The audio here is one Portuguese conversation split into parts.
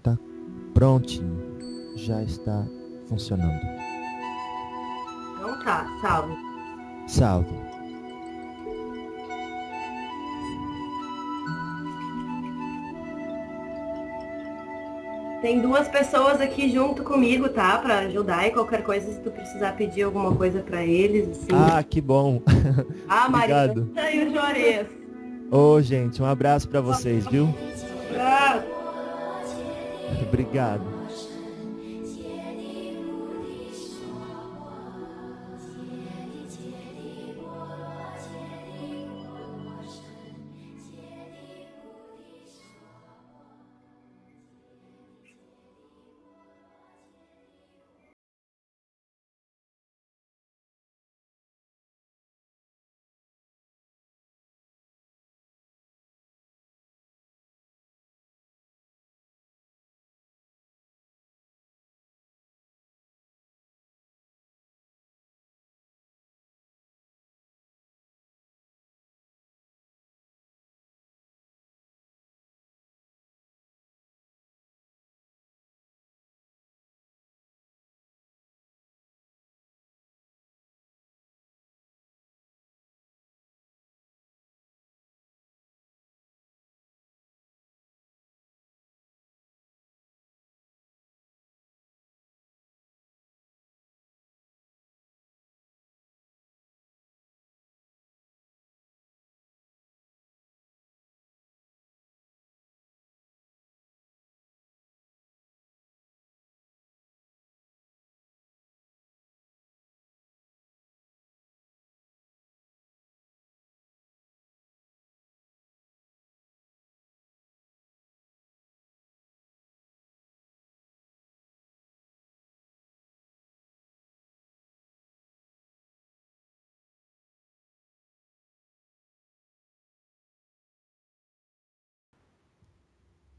Tá prontinho. Já está funcionando. Então tá, salve. Salve. Tem duas pessoas aqui junto comigo, tá? Pra ajudar e qualquer coisa, se tu precisar pedir alguma coisa pra eles, assim. Ah, que bom. A Obrigado. Marisa e o Juarez. Ô, gente, um abraço pra vocês, viu? Ah, Obrigado.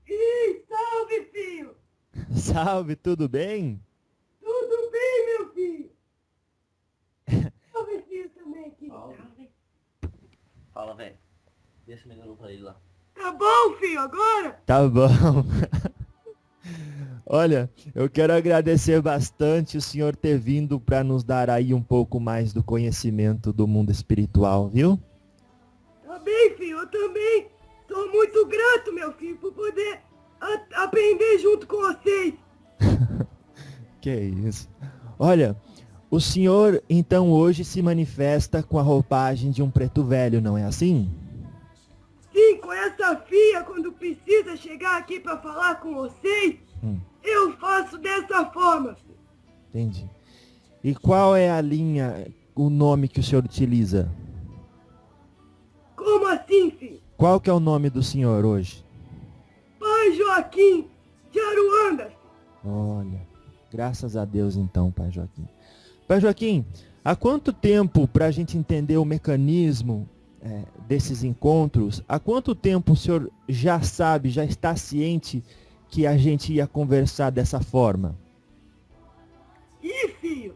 Ih, salve, filho! Salve, tudo bem? Tudo bem, meu filho? Salve, filho, também aqui. Salve. Fala, velho. Deixa o melhorou pra ele lá. Tá bom, filho, agora? Tá bom. Olha, eu quero agradecer bastante o senhor ter vindo para nos dar aí um pouco mais do conhecimento do mundo espiritual, viu? Tá bem, filho, eu também sou muito grato, meu filho, por poder aprender junto com vocês. Que isso. Olha, o senhor então hoje se manifesta com a roupagem de um preto velho, não é assim? Sim, com essa filha, quando precisa chegar aqui pra falar com vocês, eu faço dessa forma, filho. Entendi. E qual é a linha, o nome que o senhor utiliza? Como assim, filho? Qual que é o nome do senhor hoje? Pai Joaquim de Aruanda, filho. Olha, graças a Deus então, Pai Joaquim. Pai Joaquim, há quanto tempo, para a gente entender o mecanismo desses encontros, há quanto tempo o senhor já sabe, já está ciente que a gente ia conversar dessa forma? Ih, filho,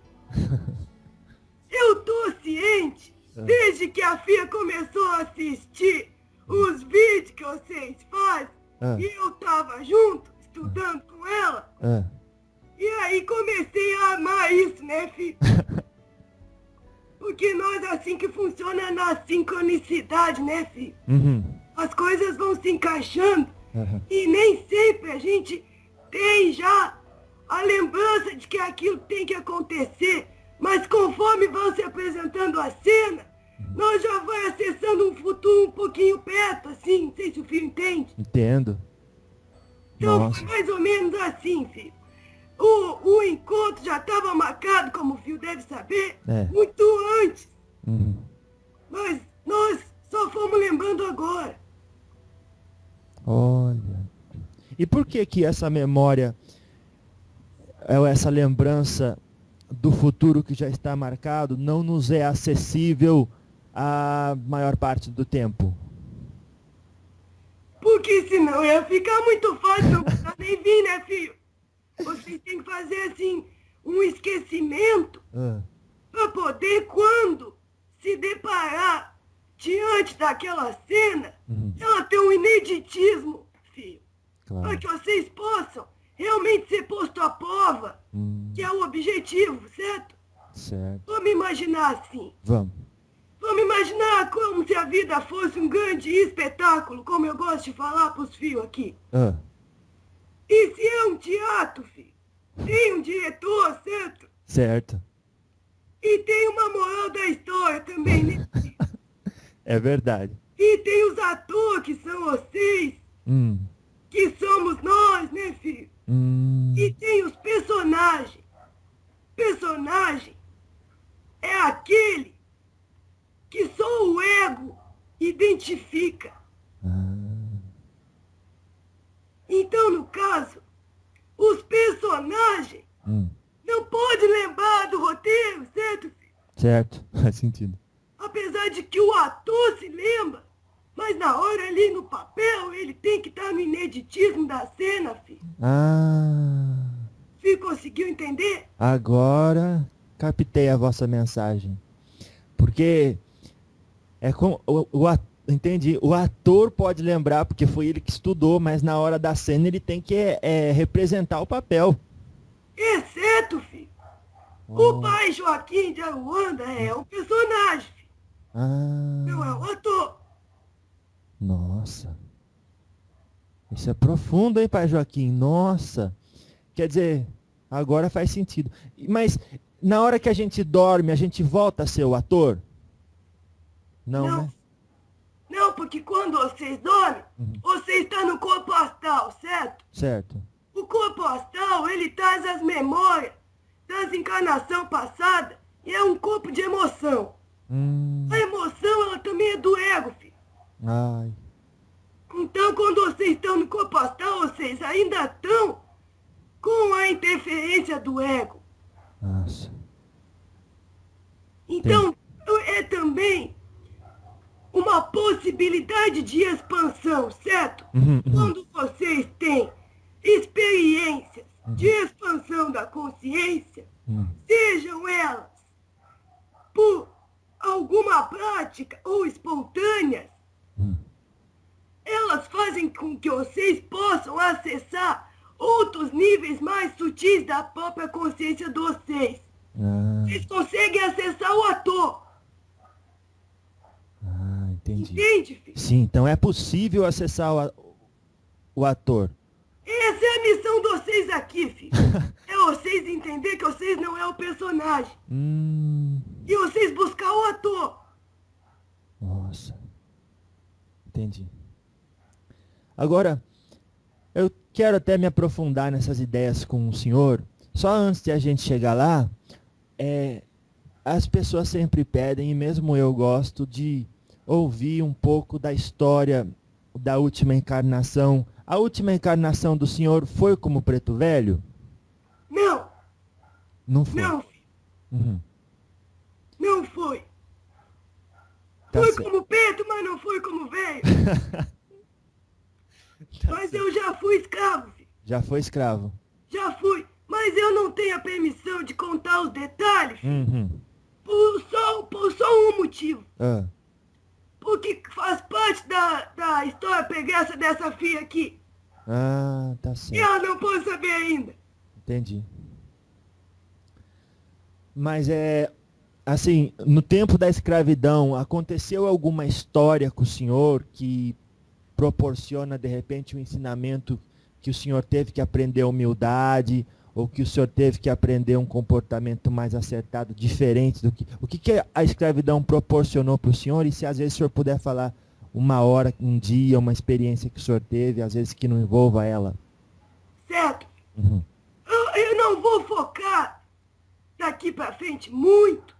eu tô ciente desde que a filha começou a assistir os vídeos que vocês fazem e eu tava junto, estudando com ela. E aí comecei a amar isso, né, filho? Porque nós, assim que funciona na sincronicidade, né, filho? As coisas vão se encaixando e nem sempre a gente tem já a lembrança de que aquilo tem que acontecer. Mas conforme vão se apresentando a cena, nós já vai acessando um futuro um pouquinho perto, assim. Não sei se o filho entende. Entendo. Então Nossa. foi mais ou menos assim, filho. O encontro já estava marcado, como o filho deve saber, muito antes. Mas nós só fomos lembrando agora. Olha. E por que que essa memória, essa lembrança do futuro que já está marcado, não nos é acessível a maior parte do tempo? Porque senão ia ficar muito fácil, não precisar nem vir, né, filho? Vocês têm que fazer, assim, um esquecimento para poder, quando se deparar diante daquela cena, ela ter um ineditismo, filho. Claro. Para que vocês possam realmente ser posto à prova, que é o objetivo, certo? Certo. Vamos imaginar assim. Vamos. Vamos imaginar como se a vida fosse um grande espetáculo, como eu gosto de falar para os filhos aqui. E se é um teatro, filho, tem um diretor, certo? Certo. E tem uma moral da história também, né? É verdade. E tem os atores, que são vocês, que somos nós, né, filho? E tem os personagens. Personagem é aquele que só o ego identifica. Então, no caso, os personagens não podem lembrar do roteiro, certo, filho? Certo, faz sentido. Apesar de que o ator se lembra, mas na hora ali no papel ele tem que estar no ineditismo da cena, filho. Filho, conseguiu entender? Agora captei a vossa mensagem. Porque é como entendi. O ator pode lembrar, porque foi ele que estudou, mas na hora da cena ele tem que representar o papel. Exceto, filho. O pai Joaquim de Aruanda é um personagem, filho. Não é o ator. Nossa. Isso é profundo, hein, pai Joaquim? Nossa. Quer dizer, agora faz sentido. Mas na hora que a gente dorme, a gente volta a ser o ator? Não, né? Não, porque quando vocês dormem, você está no corpo astral, certo? Certo. O corpo astral, ele traz as memórias das encarnações passadas e é um corpo de emoção. A emoção, ela também é do ego, filho. Ai. Então, quando vocês estão no corpo astral, vocês ainda estão com a interferência do ego. Nossa. Então, é também uma possibilidade de expansão, certo? Quando vocês têm experiências de expansão da consciência, sejam elas por alguma prática ou espontâneas, elas fazem com que vocês possam acessar outros níveis mais sutis da própria consciência de vocês. Vocês conseguem acessar o ator. Entendi. Entende, filho? Sim, então é possível acessar o ator. Essa é a missão de vocês aqui, filho. É vocês entender que vocês não é o personagem. E vocês buscar o ator. Nossa. Entendi. Agora, eu quero até me aprofundar nessas ideias com o senhor. Só antes de a gente chegar lá, as pessoas sempre pedem, e mesmo eu gosto de ouvir um pouco da história da última encarnação. A última encarnação do senhor foi como preto velho? Não. Não foi? Não, filho. Não foi. Tá Foi certo. como preto, mas não foi como velho. Mas certo. eu já fui escravo, filho. Já foi escravo? Já fui. Mas eu não tenho a permissão de contar os detalhes, filho. Por só um motivo. Porque faz parte da história pregressa dessa filha aqui. Tá E certo. ela não pode saber ainda. Entendi. Mas assim, no tempo da escravidão, aconteceu alguma história com o senhor que proporciona, de repente, um ensinamento que o senhor teve que aprender humildade, ou que o senhor teve que aprender um comportamento mais acertado, diferente do que... O que a escravidão proporcionou para o senhor? E se às vezes o senhor puder falar uma hora, um dia, uma experiência que o senhor teve, às vezes que não envolva ela. Certo? Eu não vou focar daqui pra frente muito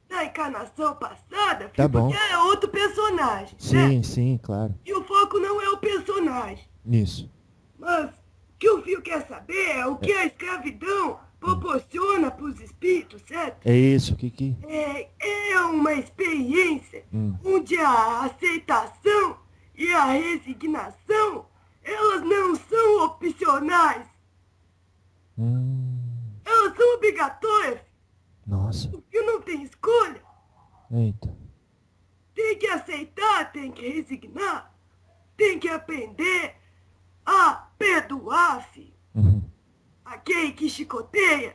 na encarnação passada, Tá filho, bom. porque é outro personagem, Sim, né? sim, claro. E o foco não é o personagem. Isso. Mas o que o filho quer saber é o que a escravidão proporciona para os espíritos, certo? É isso, que... É uma experiência onde a aceitação e a resignação, elas não são opcionais. Elas são obrigatórias. Nossa. O filho não tem escolha. Eita. Tem que aceitar, tem que resignar, tem que aprender a perdoar, filho. Aquele que chicoteia.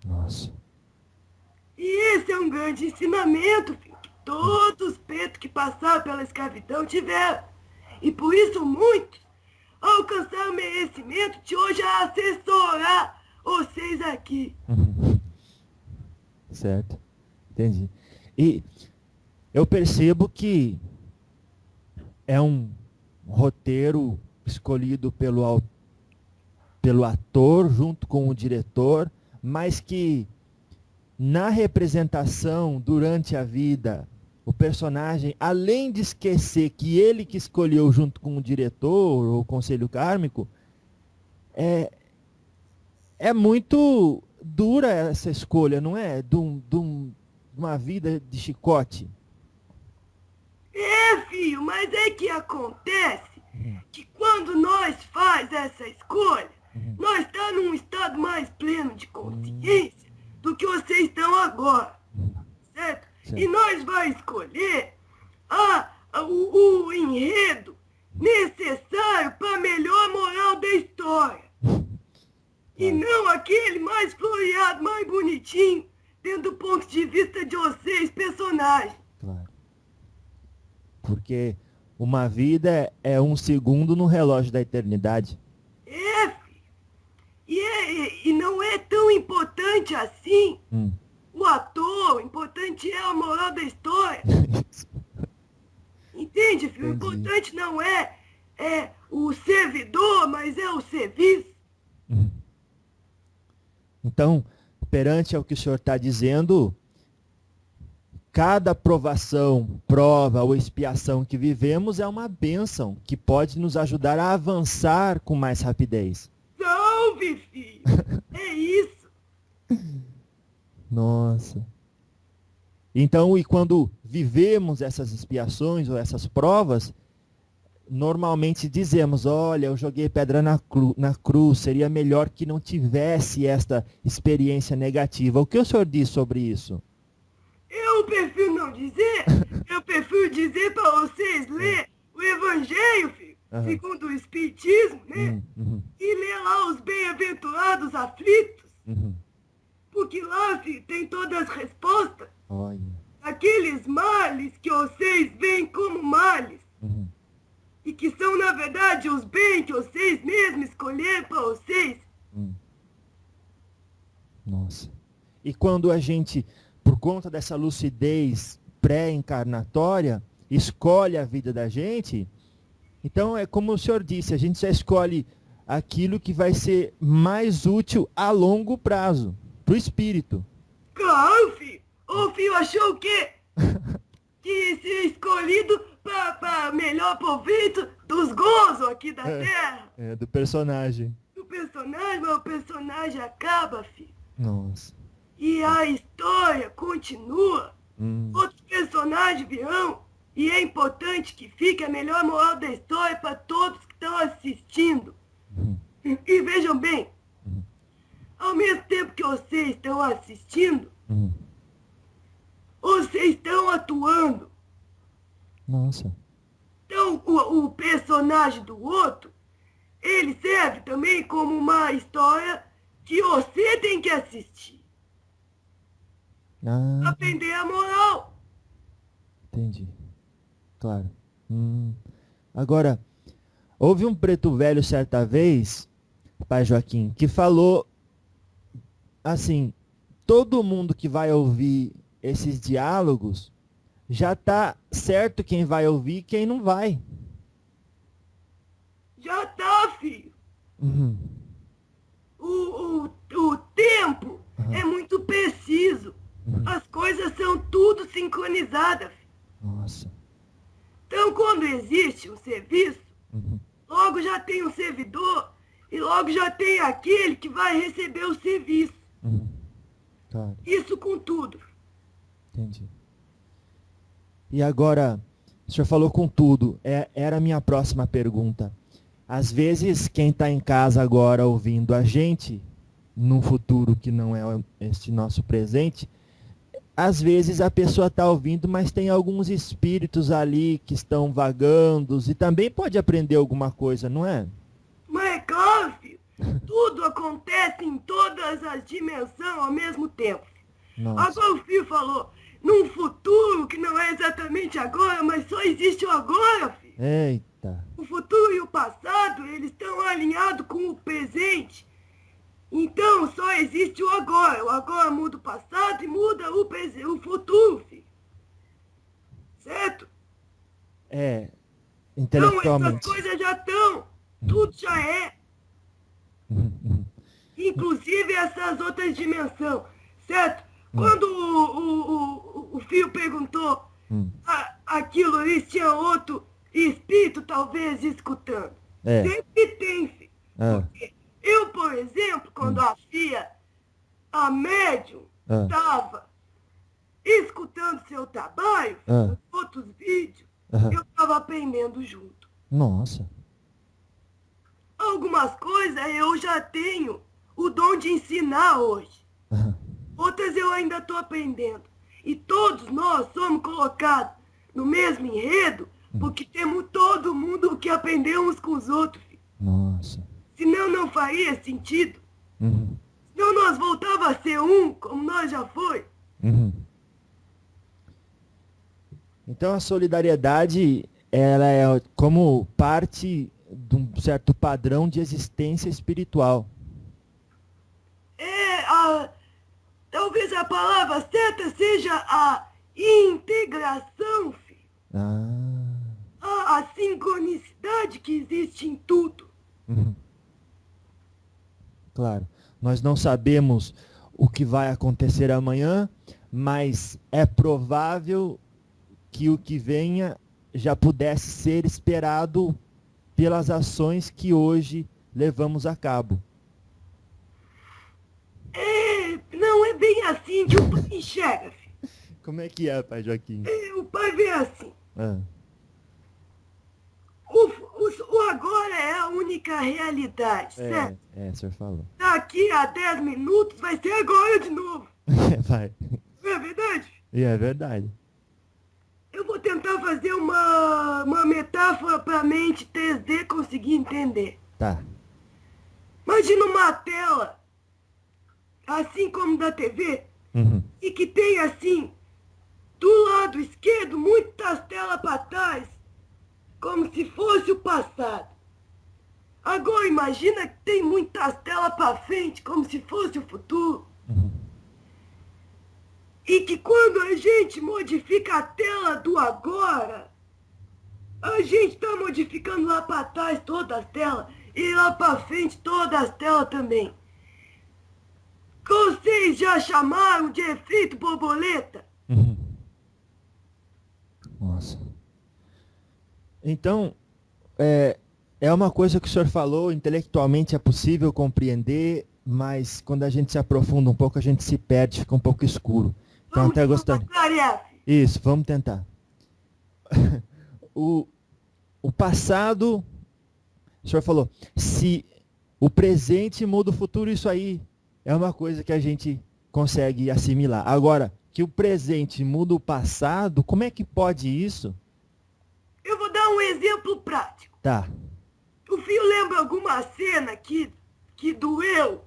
Nossa. E esse é um grande ensinamento, filho, que todos os pretos que passaram pela escravidão tiveram. E por isso muitos alcançaram o merecimento de hoje assessorar vocês aqui. Certo. Entendi. E eu percebo que é um roteiro escolhido pelo ator junto com o diretor, mas que na representação durante a vida, o personagem, além de esquecer que ele que escolheu junto com o diretor ou o conselho kármico, é muito dura essa escolha, não é? De uma vida de chicote. É, filho, mas é que acontece que quando nós faz essa escolha, nós estamos num estado mais pleno de consciência do que vocês estão agora, certo? E nós vamos escolher o enredo necessário para a melhor moral da história. E não aquele mais floreado, mais bonitinho, dentro do ponto de vista de vocês, personagens. Claro. Porque uma vida é um segundo no relógio da eternidade. É, filho. E não é tão importante assim o ator, o importante é a moral da história. Entende, filho? O importante não é o servidor, mas é o serviço. Então, perante ao que o senhor está dizendo, cada provação, prova ou expiação que vivemos é uma bênção que pode nos ajudar a avançar com mais rapidez. Salve, filho! É isso! Nossa. Então, e quando vivemos essas expiações ou essas provas, normalmente dizemos, olha, eu joguei pedra na cruz, seria melhor que não tivesse esta experiência negativa. O que o senhor diz sobre isso? Eu prefiro não dizer, eu prefiro dizer para vocês ler o Evangelho, filho, segundo o Espiritismo, né? E ler lá os bem-aventurados aflitos. Porque lá, filho, tem todas as respostas. Olha. Aqueles males que vocês veem como males. E que são, na verdade, os bens que vocês mesmos escolheram para vocês. Nossa. E quando a gente, por conta dessa lucidez pré-encarnatória, escolhe a vida da gente, então é como o senhor disse, a gente já escolhe aquilo que vai ser mais útil a longo prazo, para o espírito. Claro, filho. O filho achou o quê? Que ser escolhido para melhor proveito dos gozos aqui da Terra. Do personagem. Do personagem, mas o personagem acaba, filho. Nossa. E a história continua. Outros personagens virão. E é importante que fique a melhor moral da história para todos que estão assistindo. E vejam bem, ao mesmo tempo que vocês estão assistindo, vocês estão atuando. Nossa. Então, o personagem do outro, ele serve também como uma história que você tem que assistir. Aprender a moral. Entendi. Claro. Agora, houve um preto velho certa vez, pai Joaquim, que falou assim, todo mundo que vai ouvir esses diálogos, já está certo quem vai ouvir e quem não vai. Já tá, filho. O tempo é muito preciso. As coisas são tudo sincronizadas, filho. Nossa. Então, quando existe um serviço, logo já tem um servidor e logo já tem aquele que vai receber o serviço. Claro. Isso com tudo. Entendi. E agora, o senhor falou com tudo. Era a minha próxima pergunta. Às vezes, quem está em casa agora ouvindo a gente, num futuro que não é este nosso presente, às vezes a pessoa está ouvindo, mas tem alguns espíritos ali que estão vagando e também pode aprender alguma coisa, não é? Mas é claro, filho. Tudo acontece em todas as dimensões ao mesmo tempo. Nossa. Agora o filho falou, num futuro que não é exatamente agora, mas só existe o agora, filho. Eita. O futuro e o passado, eles estão alinhados com o presente. Então só existe o agora. O agora muda o passado e muda o futuro, filho. Certo? É, intelectualmente. Então essas coisas já estão. Tudo já é. Inclusive essas outras dimensões. Certo? Quando o filho perguntou aquilo ali, tinha outro espírito talvez escutando. Sempre tem, filho. Porque eu, por exemplo, quando a médium, estava escutando seu trabalho, outros vídeos, eu estava aprendendo junto. Nossa. Algumas coisas eu já tenho o dom de ensinar hoje. Outras eu ainda estou aprendendo. E todos nós somos colocados no mesmo enredo, porque temos todo mundo que aprender uns com os outros, filho. Nossa. Senão não faria sentido. Senão nós voltava a ser um, como nós já foi. Então a solidariedade, ela é como parte de um certo padrão de existência espiritual. Talvez a palavra certa seja a integração, filho. A sincronicidade que existe em tudo. Claro, nós não sabemos o que vai acontecer amanhã, mas é provável que o que venha já pudesse ser esperado pelas ações que hoje levamos a cabo. Não é bem assim que o pai enxerga, filho. Como é que é, pai Joaquim? O pai vê assim. O agora é a única realidade, certo? O senhor falou. Daqui a 10 minutos vai ser agora de novo. Vai. Não é verdade? É verdade. Eu vou tentar fazer uma metáfora para a mente 3D conseguir entender. Tá. Imagina uma tela, assim como da TV, e que tem assim, do lado esquerdo, muitas telas para trás, como se fosse o passado. Agora imagina que tem muitas telas para frente, como se fosse o futuro. E que quando a gente modifica a tela do agora, a gente está modificando lá para trás todas as telas e lá para frente todas as telas também. Vocês já chamaram de efeito borboleta? Nossa. Então, é uma coisa que o senhor falou, intelectualmente é possível compreender, mas quando a gente se aprofunda um pouco, a gente se perde, fica um pouco escuro. Então, até gostaria. Isso, vamos tentar. O passado, o senhor falou, se o presente muda o futuro, isso aí é uma coisa que a gente consegue assimilar. Agora, que o presente muda o passado, como é que pode isso? Eu vou dar um exemplo prático. Tá. O filho lembra alguma cena que doeu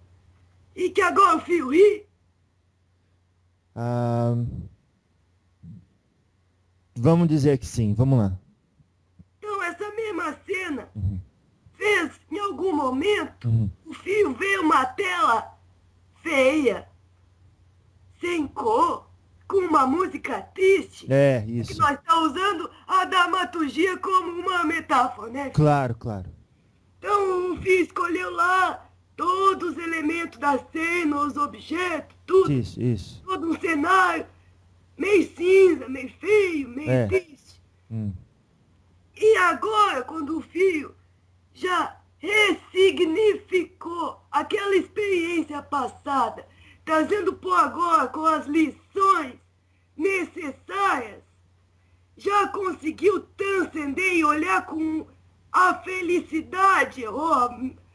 e que agora o filho ri? Vamos dizer que sim, vamos lá. Então essa mesma cena fez em algum momento o filho ver uma tela feia, sem cor, com uma música triste. Isso. Que nós estamos usando a dramaturgia como uma metáfora, né? Claro, claro. Então o filho escolheu lá todos os elementos da cena, os objetos, tudo. Isso. Todo um cenário meio cinza, meio feio, meio triste. E agora, quando o filho já ressignificou aquela experiência passada, trazendo por agora com as lições necessárias, já conseguiu transcender e olhar com a felicidade ou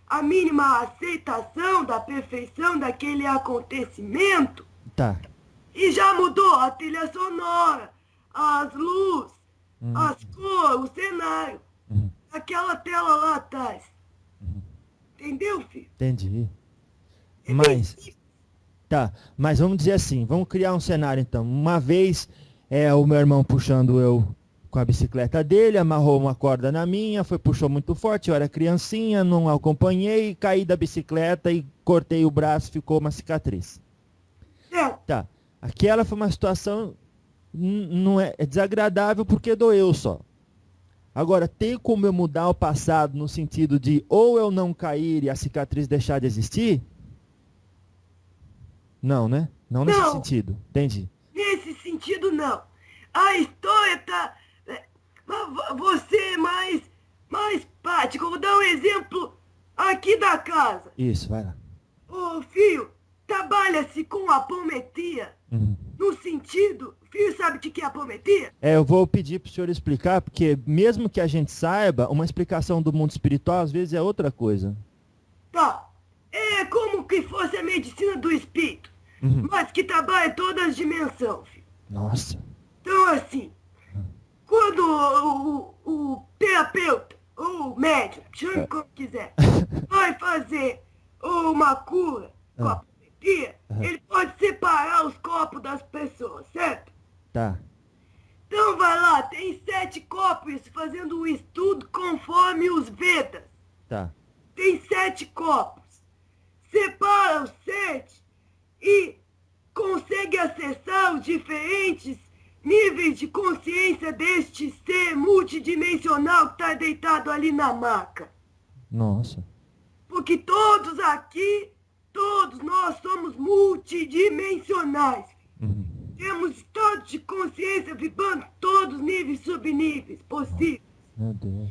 a mínima aceitação da perfeição daquele acontecimento. Tá. E já mudou a trilha sonora, as luzes, as cores, o cenário. Aquela tela lá atrás. Entendeu, filho? Entendi. Mas vamos dizer assim, vamos criar um cenário então. Uma vez, o meu irmão puxando eu com a bicicleta dele, amarrou uma corda na minha, puxou muito forte, eu era criancinha, não acompanhei, caí da bicicleta e cortei o braço, ficou uma cicatriz. Tá, aquela foi uma situação, não é desagradável porque doeu só. Agora, tem como eu mudar o passado no sentido de ou eu não cair e a cicatriz deixar de existir? Não, né? Não nesse sentido. Entendi. Nesse sentido, não. A história tá... Você é mais prático. Eu vou dar um exemplo aqui da casa. Isso, vai lá. Ô, filho, trabalha-se com apometria. No sentido... Filho, sabe o que é apometria? Eu vou pedir para o senhor explicar, porque mesmo que a gente saiba, uma explicação do mundo espiritual às vezes é outra coisa. Tá. É como que fosse a medicina do espírito, mas que trabalha em todas as dimensões, filho. Nossa. Então, assim, quando o terapeuta, ou o médium, chame como quiser, vai fazer uma cura com a apometria, ele pode separar os corpos das pessoas, certo? Tá. Então vai lá, tem 7 copos fazendo um estudo conforme os Vedas. Tá. Tem 7 copos. Separa os 7 e consegue acessar os diferentes níveis de consciência deste ser multidimensional que está deitado ali na maca. Nossa. Porque todos aqui, todos nós somos multidimensionais. Temos estados de consciência vibrando todos os níveis e subníveis possíveis. Meu Deus.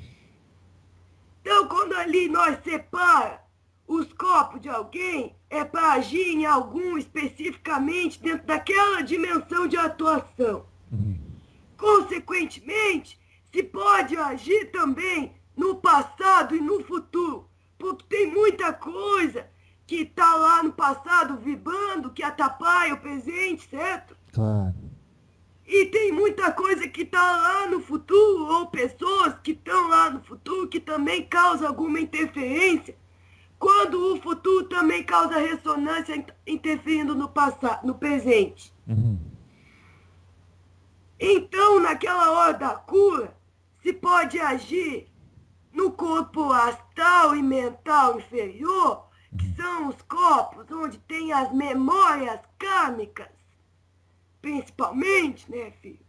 Então, quando ali nós separa os corpos de alguém, é para agir em algum especificamente dentro daquela dimensão de atuação. Consequentemente, se pode agir também no passado e no futuro, porque tem muita coisa que está lá no passado vibrando, que atrapalha o presente, certo? Claro. E tem muita coisa que está lá no futuro, ou pessoas que estão lá no futuro, que também causam alguma interferência, quando o futuro também causa ressonância interferindo no passado, no presente. Então, naquela hora da cura, se pode agir no corpo astral e mental inferior, que são os corpos onde tem as memórias kármicas, principalmente, né, filho?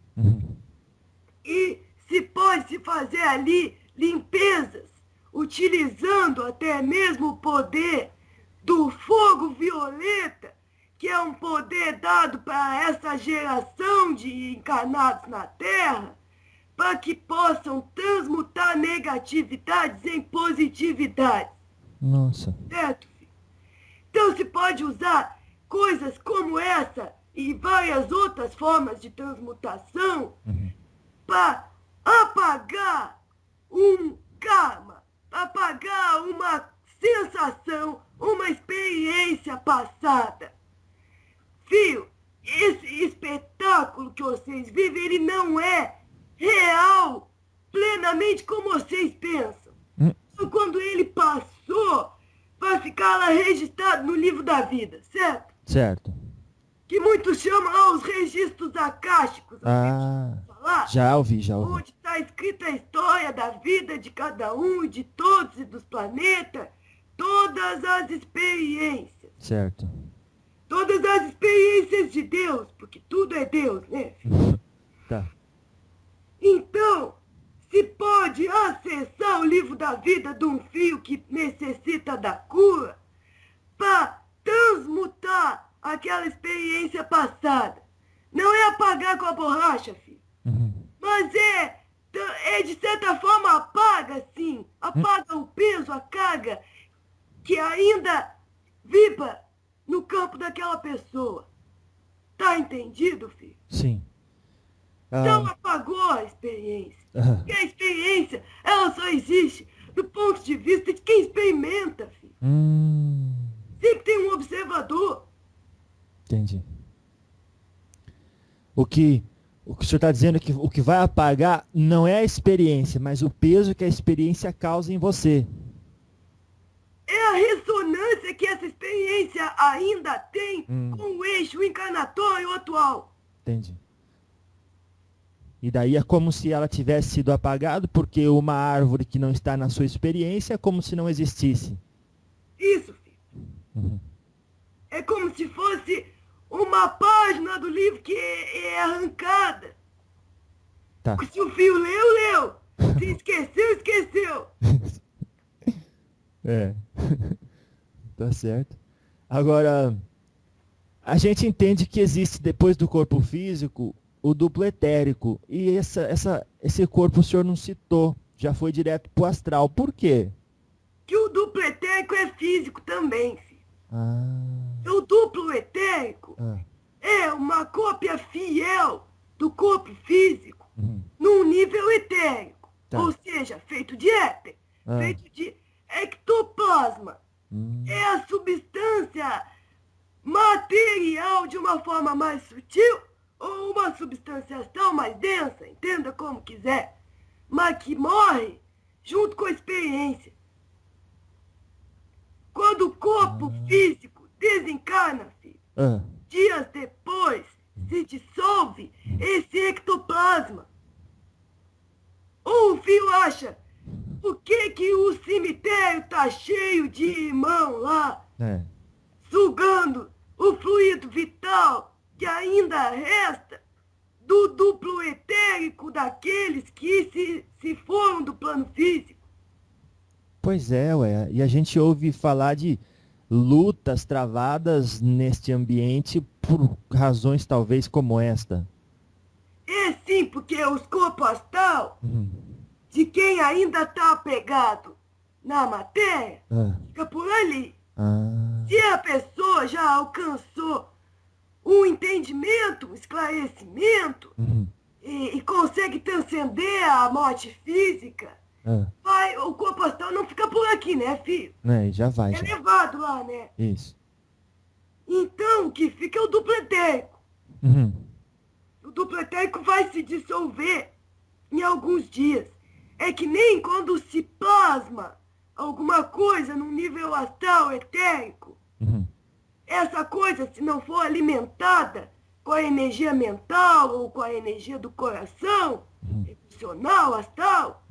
E se pode se fazer ali limpezas, utilizando até mesmo o poder do fogo violeta, que é um poder dado para essa geração de encarnados na Terra, para que possam transmutar negatividades em positividades. Nossa. Certo, filho? Então se pode usar coisas como essa e várias outras formas de transmutação para apagar um karma, apagar uma sensação, uma experiência passada. Filho, esse espetáculo que vocês vivem, ele não é real, plenamente como vocês pensam. Só quando ele passou, vai ficar lá registrado no livro da vida, certo? Certo. Que muitos chamam os registros acásticos. Falar, já ouvi. Onde está escrita a história da vida de cada um, de todos e dos planetas, todas as experiências. Certo. Todas as experiências de Deus, porque tudo é Deus, né, filho? Tá. Então, se pode acessar o livro da vida de um filho que necessita da cura para transmutar aquela experiência passada. Não é apagar com a borracha, filho. Mas é de certa forma apaga, sim. Apaga o peso, a carga que ainda vibra no campo daquela pessoa. Tá entendido, filho? Sim. Não apagou a experiência. Porque a experiência, ela só existe do ponto de vista de quem experimenta, filho. Sempre tem um observador. Entendi. O que o senhor está dizendo é que o que vai apagar não é a experiência, mas o peso que a experiência causa em você. É a ressonância que essa experiência ainda tem com o eixo encarnatório atual. Entendi. E daí é como se ela tivesse sido apagada, porque uma árvore que não está na sua experiência é como se não existisse. Isso, filho. É como se fosse uma página do livro que é arrancada. Tá. Se o filho leu. Se esqueceu. É. Tá certo. Agora, a gente entende que existe depois do corpo físico o duplo etérico. E esse corpo o senhor não citou. Já foi direto pro astral. Por quê? Que o duplo etérico é físico também, filho. O duplo etérico é uma cópia fiel do corpo físico num nível etérico. Tá. Ou seja, feito de éter, feito de ectoplasma. É a substância material de uma forma mais sutil ou uma substância astral mais densa, entenda como quiser, mas que morre junto com a experiência. Quando o corpo físico desencarna, filho, dias depois se dissolve esse ectoplasma. O filho acha, por que o cemitério tá cheio de irmão lá, sugando o fluido vital que ainda resta do duplo etérico daqueles que se foram do plano físico? Pois é, ué. E a gente ouve falar de lutas travadas neste ambiente por razões talvez como esta. É sim, porque os corpos astral de quem ainda está apegado na matéria fica por ali. Se a pessoa já alcançou um entendimento, um esclarecimento e consegue transcender a morte física, o corpo astral não fica por aqui, né, filho? Já vai. É levado lá, né? Isso. Então, o que fica é o duplo etérico. O duplo etérico vai se dissolver em alguns dias. É que nem quando se plasma alguma coisa num nível astral etérico, essa coisa, se não for alimentada com a energia mental ou com a energia do coração, emocional, astral,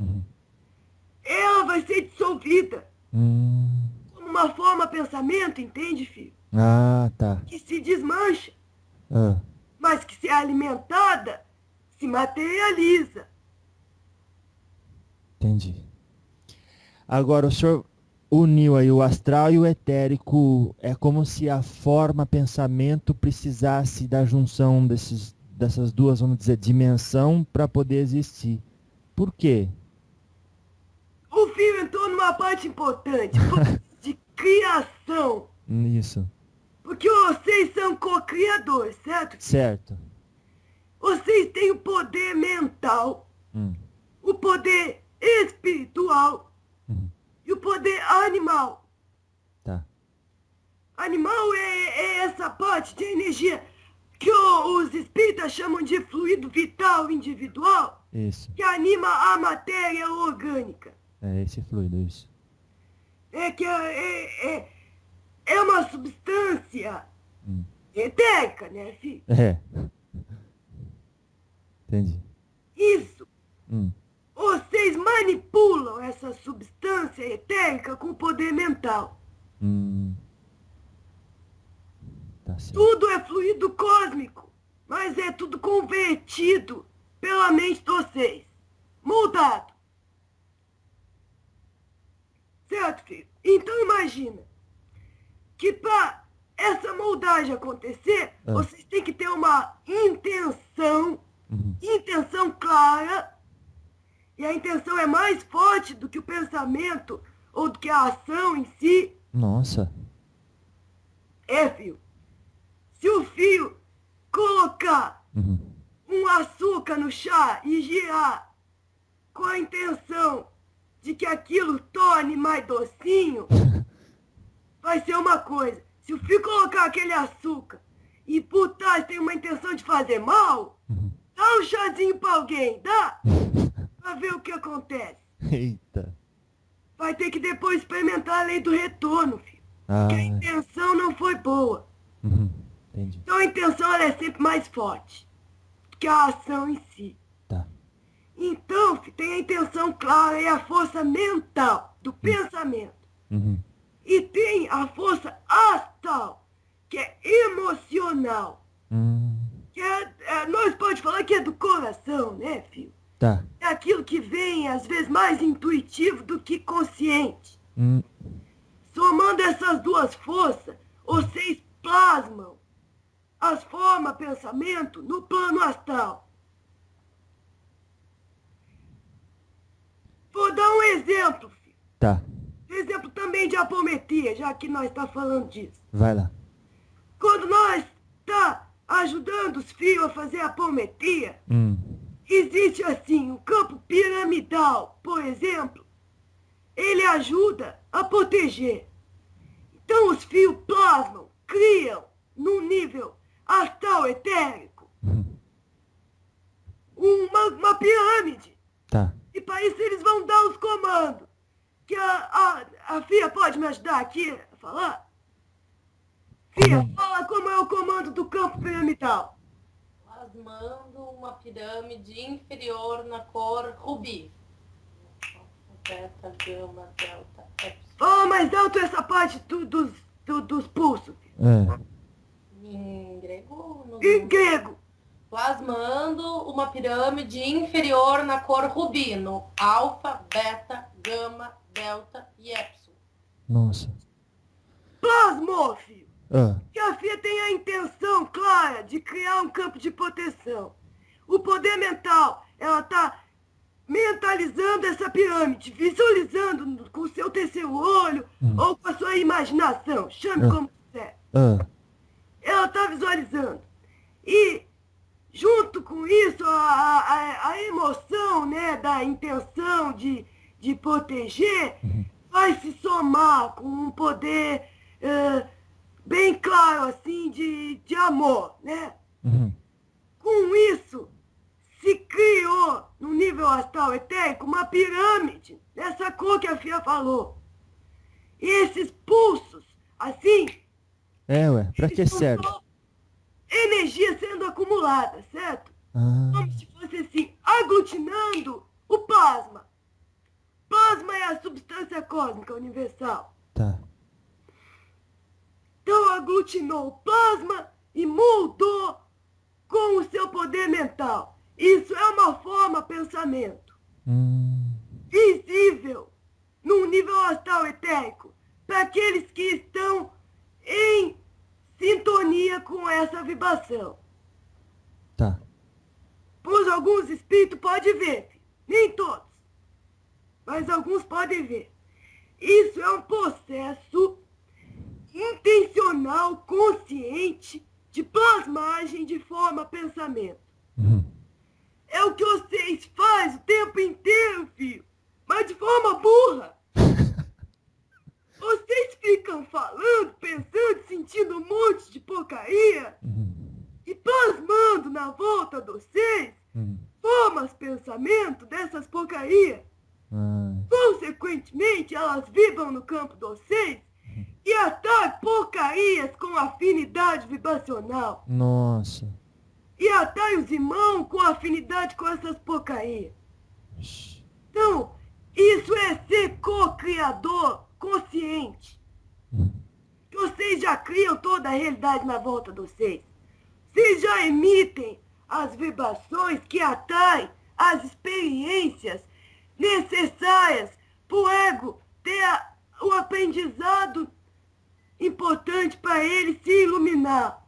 ela vai ser dissolvida. Como uma forma pensamento, entende, filho? Tá. Que se desmancha. Mas que se é alimentada, se materializa. Entendi. Agora, o senhor uniu aí o astral e o etérico. É como se a forma pensamento precisasse da junção dessas duas, vamos dizer, dimensão para poder existir. Por quê? O filho entrou numa parte importante, de criação. Isso. Porque vocês são co-criadores, certo? Certo. Vocês têm o poder mental, o poder espiritual e o poder animal. Tá. Animal é essa parte de energia que os espíritas chamam de fluido vital individual. Isso. Que anima a matéria orgânica. É esse fluido, isso. É uma substância etérica, né, filho? Entendi. Isso. Vocês manipulam essa substância etérica com poder mental. Tá certo. Tudo é fluido cósmico, mas é tudo convertido pela mente de vocês. Moldado. Certo, filho? Então imagina que para essa moldagem acontecer, vocês têm que ter uma intenção clara, e a intenção é mais forte do que o pensamento ou do que a ação em si. Nossa. Filho. Se o filho colocar um açúcar no chá e girar com a intenção de que aquilo torne mais docinho, vai ser uma coisa. Se o filho colocar aquele açúcar e por trás tem uma intenção de fazer mal, dá um chazinho pra alguém, dá? Pra ver o que acontece. Eita. Vai ter que depois experimentar a lei do retorno, filho. Porque a intenção não foi boa. Entendi. Então a intenção ela é sempre mais forte que a ação em si. Tá. Então, filho, tem a intenção clara e a força mental do pensamento. E tem a força astral, que é emocional. Que nós podemos falar que é do coração, né, filho? Tá. É aquilo que vem, às vezes, mais intuitivo do que consciente. Somando essas duas forças, vocês plasmam as formas pensamento no plano astral. Vou dar um exemplo, filho. Tá. Exemplo também de apometria, já que nós estamos falando disso. Vai lá. Quando nós tá ajudando os filhos a fazer apometria, existe assim um campo piramidal, por exemplo, ele ajuda a proteger. Então os fios plasmam, criam num nível astral etérico uma pirâmide. Tá. E para isso eles vão dar os comandos. Que a Fia pode me ajudar aqui a falar? Fia, fala como é o comando do campo piramidal. Plasmando uma pirâmide inferior na cor rubi. Beta, gama, delta, epsilon. Fala mais alto essa parte dos pulsos. Em grego? Em grego. Plasmando uma pirâmide inferior na cor rubi, no alfa, beta, gama, delta e epsilon. Nossa. Plasmou, filho. Que a Fia tem a intenção clara de criar um campo de proteção. O poder mental, ela tá mentalizando essa pirâmide, visualizando com o seu terceiro olho ou com a sua imaginação, chame como quiser. Ela tá visualizando. E junto com isso, a emoção, né, da intenção de proteger vai se somar com um poder bem claro, assim, de amor, né? Com isso, se criou, no nível astral etérico, uma pirâmide, nessa cor que a Fia falou. E esses pulsos, assim... pra que serve? Energia sendo acumulada, certo? Como se fosse assim, aglutinando o plasma. Plasma é a substância cósmica universal. Tá. Então aglutinou o plasma e moldou com o seu poder mental. Isso é uma forma pensamento. Visível num nível astral etérico para aqueles que estão em sintonia com essa vibração. Tá. Pois alguns espíritos podem ver, nem todos, mas alguns podem ver. Isso é um processo intencional, consciente, de plasmagem de forma pensamento. É o que vocês fazem o tempo inteiro, filho, mas de forma burra. Vocês ficam falando, pensando, sentindo um monte de porcaria e plasmando na volta de vocês formas, pensamento dessas porcarias. Consequentemente, elas vibram no campo de vocês e atraem porcarias com afinidade vibracional. Nossa. E atrai os irmãos com afinidade com essas porcarias. Então, isso é ser co-criador consciente. Vocês já criam toda a realidade na volta de vocês. Vocês já emitem as vibrações que atraem as experiências necessárias para o ego ter o aprendizado importante para ele se iluminar.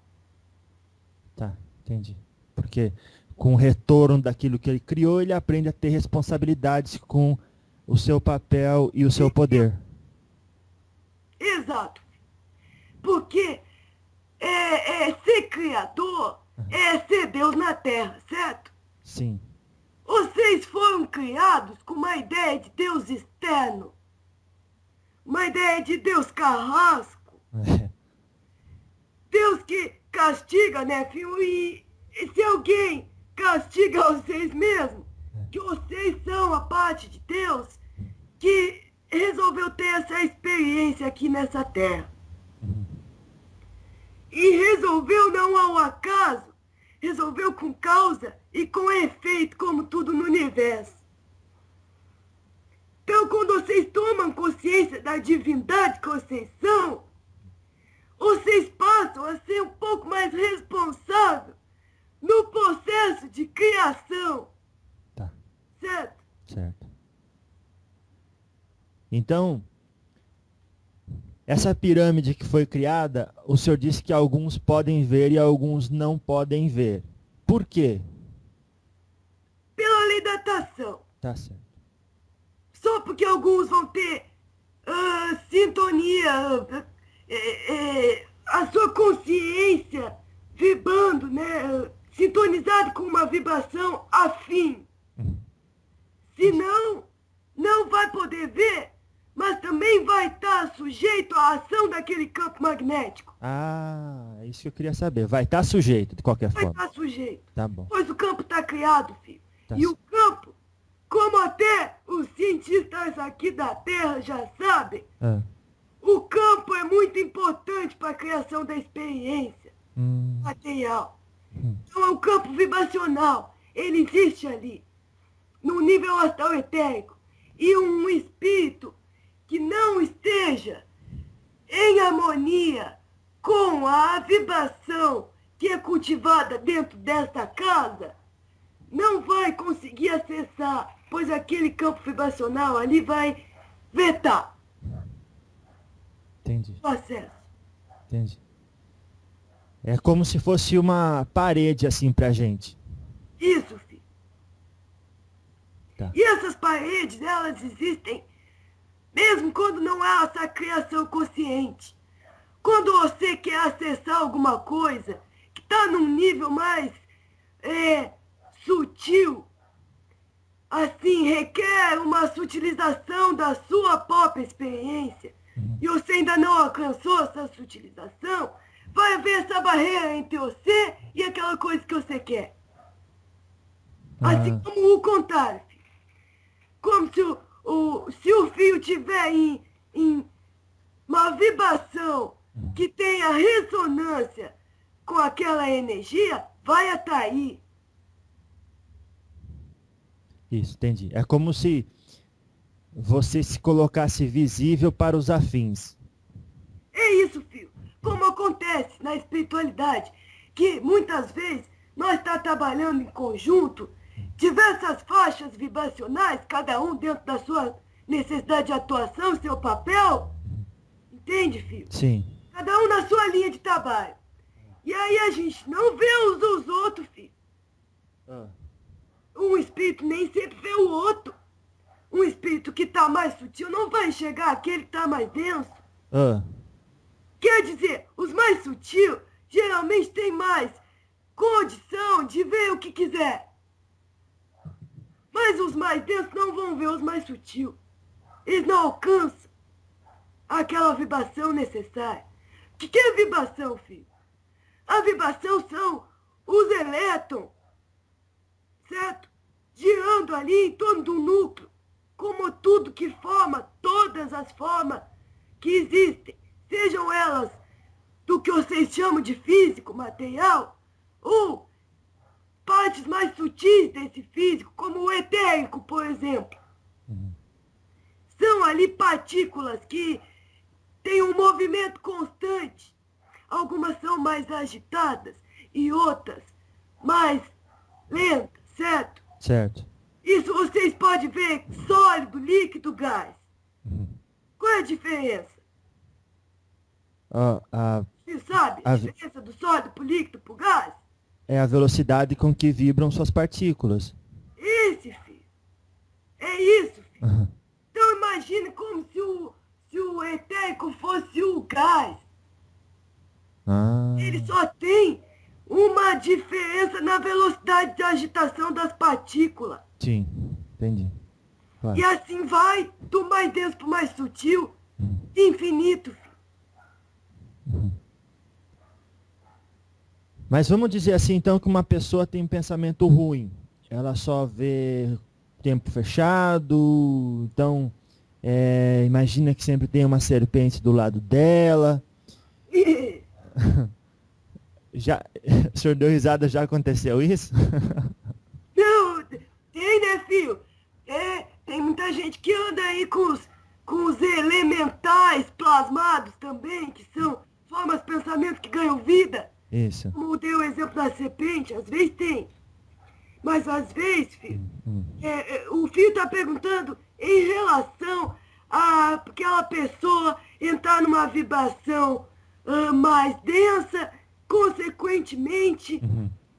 Tá, entendi. Porque com o retorno daquilo que ele criou, ele aprende a ter responsabilidades com o seu papel e o seu poder. Exato. Porque ser criador é ser Deus na Terra, certo? Sim. Vocês foram criados com uma ideia de Deus externo. Uma ideia de Deus carrasco. Deus que castiga, né, filho? E se alguém castiga vocês mesmo, que vocês são a parte de Deus que resolveu ter essa experiência aqui nessa terra. E resolveu não ao acaso, resolveu com causa e com efeito, como tudo no universo. Então, quando vocês tomam consciência da divindade que vocês são, vocês passam a ser um pouco mais responsáveis no processo de criação. Tá. Certo? Certo. Então, essa pirâmide que foi criada, o senhor disse que alguns podem ver e alguns não podem ver. Por quê? Pela lei da atração. Tá certo. Só porque alguns vão ter sintonia, a sua consciência vibrando, né? Sintonizado com uma vibração afim. Senão, não vai poder ver, mas também vai estar sujeito à ação daquele campo magnético. Ah, é isso que eu queria saber. Vai estar sujeito, de qualquer Vai forma. estar sujeito. Tá bom. Pois o campo está criado, filho. Tá E o campo, como até os cientistas aqui da Terra já sabem, o campo é muito importante para a criação da experiência material. Então é um campo vibracional. Ele existe ali, no nível astral etérico. E um espírito que não esteja em harmonia com a vibração que é cultivada dentro desta casa, não vai conseguir acessar, pois aquele campo vibracional ali vai vetar Entendi. o acesso. Entendi. É como se fosse uma parede assim pra gente. Isso, filho. Tá. E essas paredes, elas existem mesmo quando não há essa criação consciente. Quando você quer acessar alguma coisa que está num nível mais sutil, assim, requer uma sutilização da sua própria experiência, e você ainda não alcançou essa sutilização, vai haver essa barreira entre você e aquela coisa que você quer. Assim como o contrário. Como se o fio tiver em uma vibração que tenha ressonância com aquela energia, vai atrair. Isso, entendi. É como se você se colocasse visível para os afins. É isso, filho. Como acontece na espiritualidade, que muitas vezes nós estamos trabalhando em conjunto, diversas faixas vibracionais, cada um dentro da sua necessidade de atuação, seu papel. Entende, filho? Sim. Cada um na sua linha de trabalho. E aí a gente não vê uns dos outros, filho. Um espírito nem sempre vê o outro. Um espírito que está mais sutil não vai enxergar aquele que está mais denso. Quer dizer, os mais sutil geralmente têm mais condição de ver o que quiser. Mas os mais densos não vão ver os mais sutil. Eles não alcançam aquela vibração necessária. O que é vibração, filho? A vibração são os elétrons, certo? Girando ali em torno do núcleo, como tudo que forma todas as formas que existem, sejam elas do que vocês chamam de físico, material, ou partes mais sutis desse físico, como o etérico, por exemplo. São ali partículas que têm um movimento constante. Algumas são mais agitadas e outras mais lentas, certo? Certo. Isso vocês podem ver sólido, líquido, gás. Qual é a diferença? Você sabe a diferença do sólido pro líquido pro gás? É a velocidade com que vibram suas partículas. Esse, filho. É isso, filho. Então imagine como se o etérico fosse o gás. Ele só tem uma diferença na velocidade de agitação das partículas. Sim, entendi. Claro. E assim vai, do mais denso pro mais sutil, infinito, filho. Mas vamos dizer assim, então, que uma pessoa tem um pensamento ruim. Ela só vê tempo fechado, então imagina que sempre tem uma serpente do lado dela. Já, o senhor deu risada, já aconteceu isso? Não, tem, né, filho? Tem muita gente que anda aí com os elementais plasmados também, que são formas de pensamento que ganham vida. Isso. Como dei o exemplo da serpente, às vezes tem. Mas às vezes, filho, o filho tá perguntando em relação a aquela pessoa entrar numa vibração mais densa, consequentemente,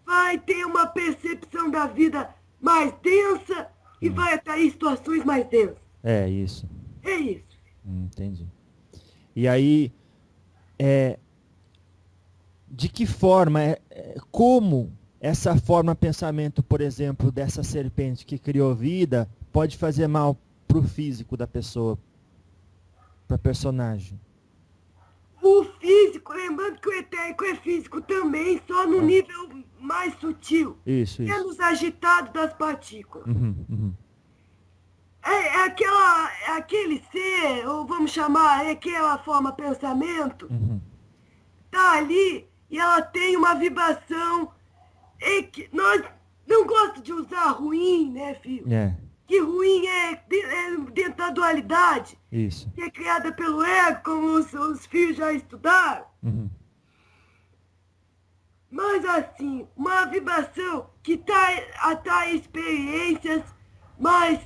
vai ter uma percepção da vida mais densa e vai atrair situações mais densas. É isso. É isso. Entendi. E aí, de que forma, como essa forma de pensamento, por exemplo, dessa serpente que criou vida, pode fazer mal pro físico da pessoa, pra personagem? O físico, lembrando que o etérico é físico também, só no nível mais sutil. Isso. Menos agitado das partículas. Aquele ser, ou vamos chamar, aquela forma de pensamento, tá ali e ela tem uma vibração que nós não gostamos de usar ruim, né, filho? Que ruim é dentro da dualidade. Isso. Que é criada pelo ego, como os filhos já estudaram. Mas assim, uma vibração que atrai experiências, mas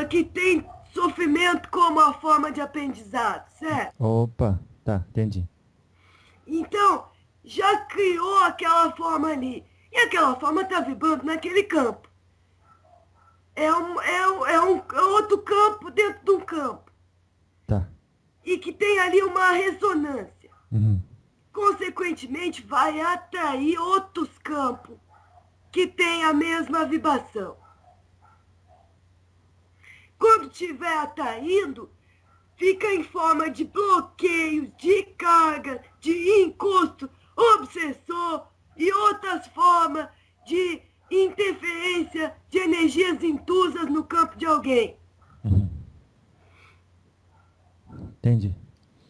que tem sofrimento como a forma de aprendizado, certo? Opa, tá, entendi. Então, já criou aquela forma ali. E aquela forma está vibrando naquele campo. É outro campo dentro de um campo. Tá. E que tem ali uma ressonância. Consequentemente, vai atrair outros campos que têm a mesma vibração. Quando estiver atraindo, fica em forma de bloqueios, de carga, de encosto, obsessor e outras formas de interferência de energias intrusas no campo de alguém. Entendi.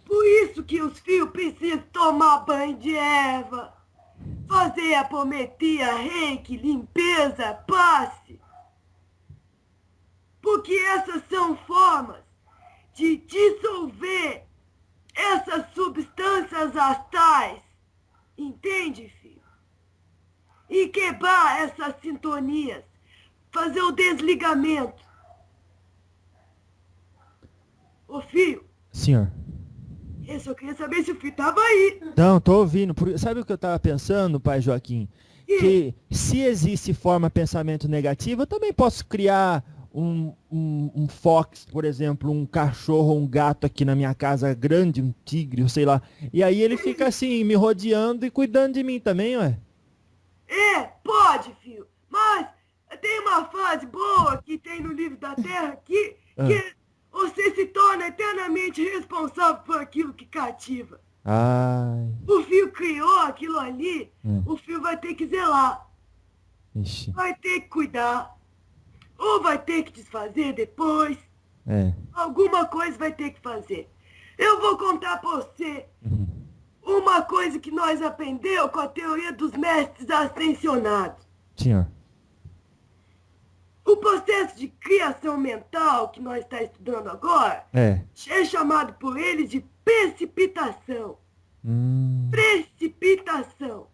Por isso que os filhos precisam tomar banho de erva, fazer apometria, reiki, limpeza, passe. Porque essas são formas de dissolver essas substâncias astrais. Entende, filho? E quebrar essas sintonias. Fazer o desligamento. Ô, filho. Senhor. Eu só queria saber se o filho estava aí. Não, tô ouvindo. Sabe o que eu estava pensando, pai Joaquim? Que se existe forma de pensamento negativo, eu também posso criar um fox, por exemplo, um cachorro, um gato aqui na minha casa grande, um tigre, sei lá. E aí ele fica assim, me rodeando e cuidando de mim também, ué. Pode, filho. Mas tem uma frase boa que tem no livro da Terra que você se torna eternamente responsável por aquilo que cativa. O filho criou aquilo ali, o filho vai ter que zelar. Ixi. Vai ter que cuidar. Ou vai ter que desfazer depois. Alguma coisa vai ter que fazer. Eu vou contar pra você uma coisa que nós aprendeu com a teoria dos mestres ascensionados. Senhor. O processo de criação mental que nós estamos estudando agora é chamado por eles de precipitação. Precipitação.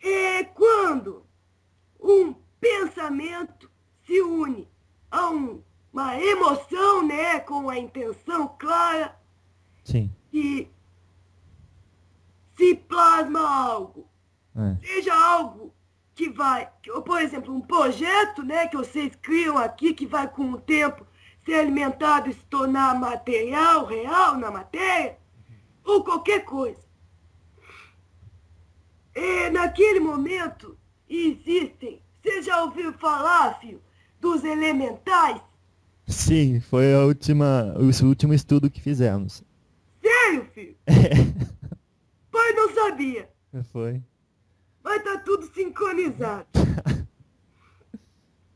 É quando um pensamento se une a uma emoção, né, com a intenção clara. Sim. E se plasma algo. Seja algo que vai, por exemplo, um projeto, né, que vocês criam aqui, que vai com o tempo ser alimentado e se tornar material, real, na matéria, ou qualquer coisa. Naquele momento existem, você já ouviu falar, filho, dos elementais? Sim, foi o último estudo que fizemos. Sério, filho? Pai, não sabia. Foi. Mas tá tudo sincronizado.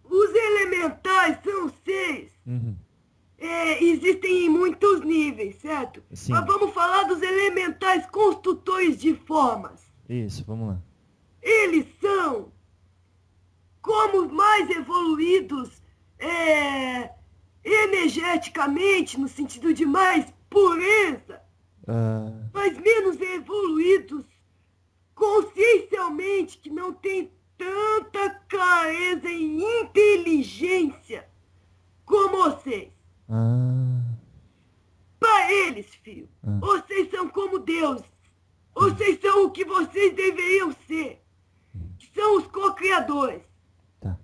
Os elementais são 6. Uhum. Existem em muitos níveis, certo? Sim. Mas vamos falar dos elementais construtores de formas. Isso, vamos lá. Eles são como mais evoluídos energeticamente, no sentido de mais pureza, mas menos evoluídos consciencialmente, que não tem tanta clareza e inteligência como vocês. Para eles, filho, vocês são como deuses. Vocês são o que vocês deveriam ser. Que são os co-criadores. Tá.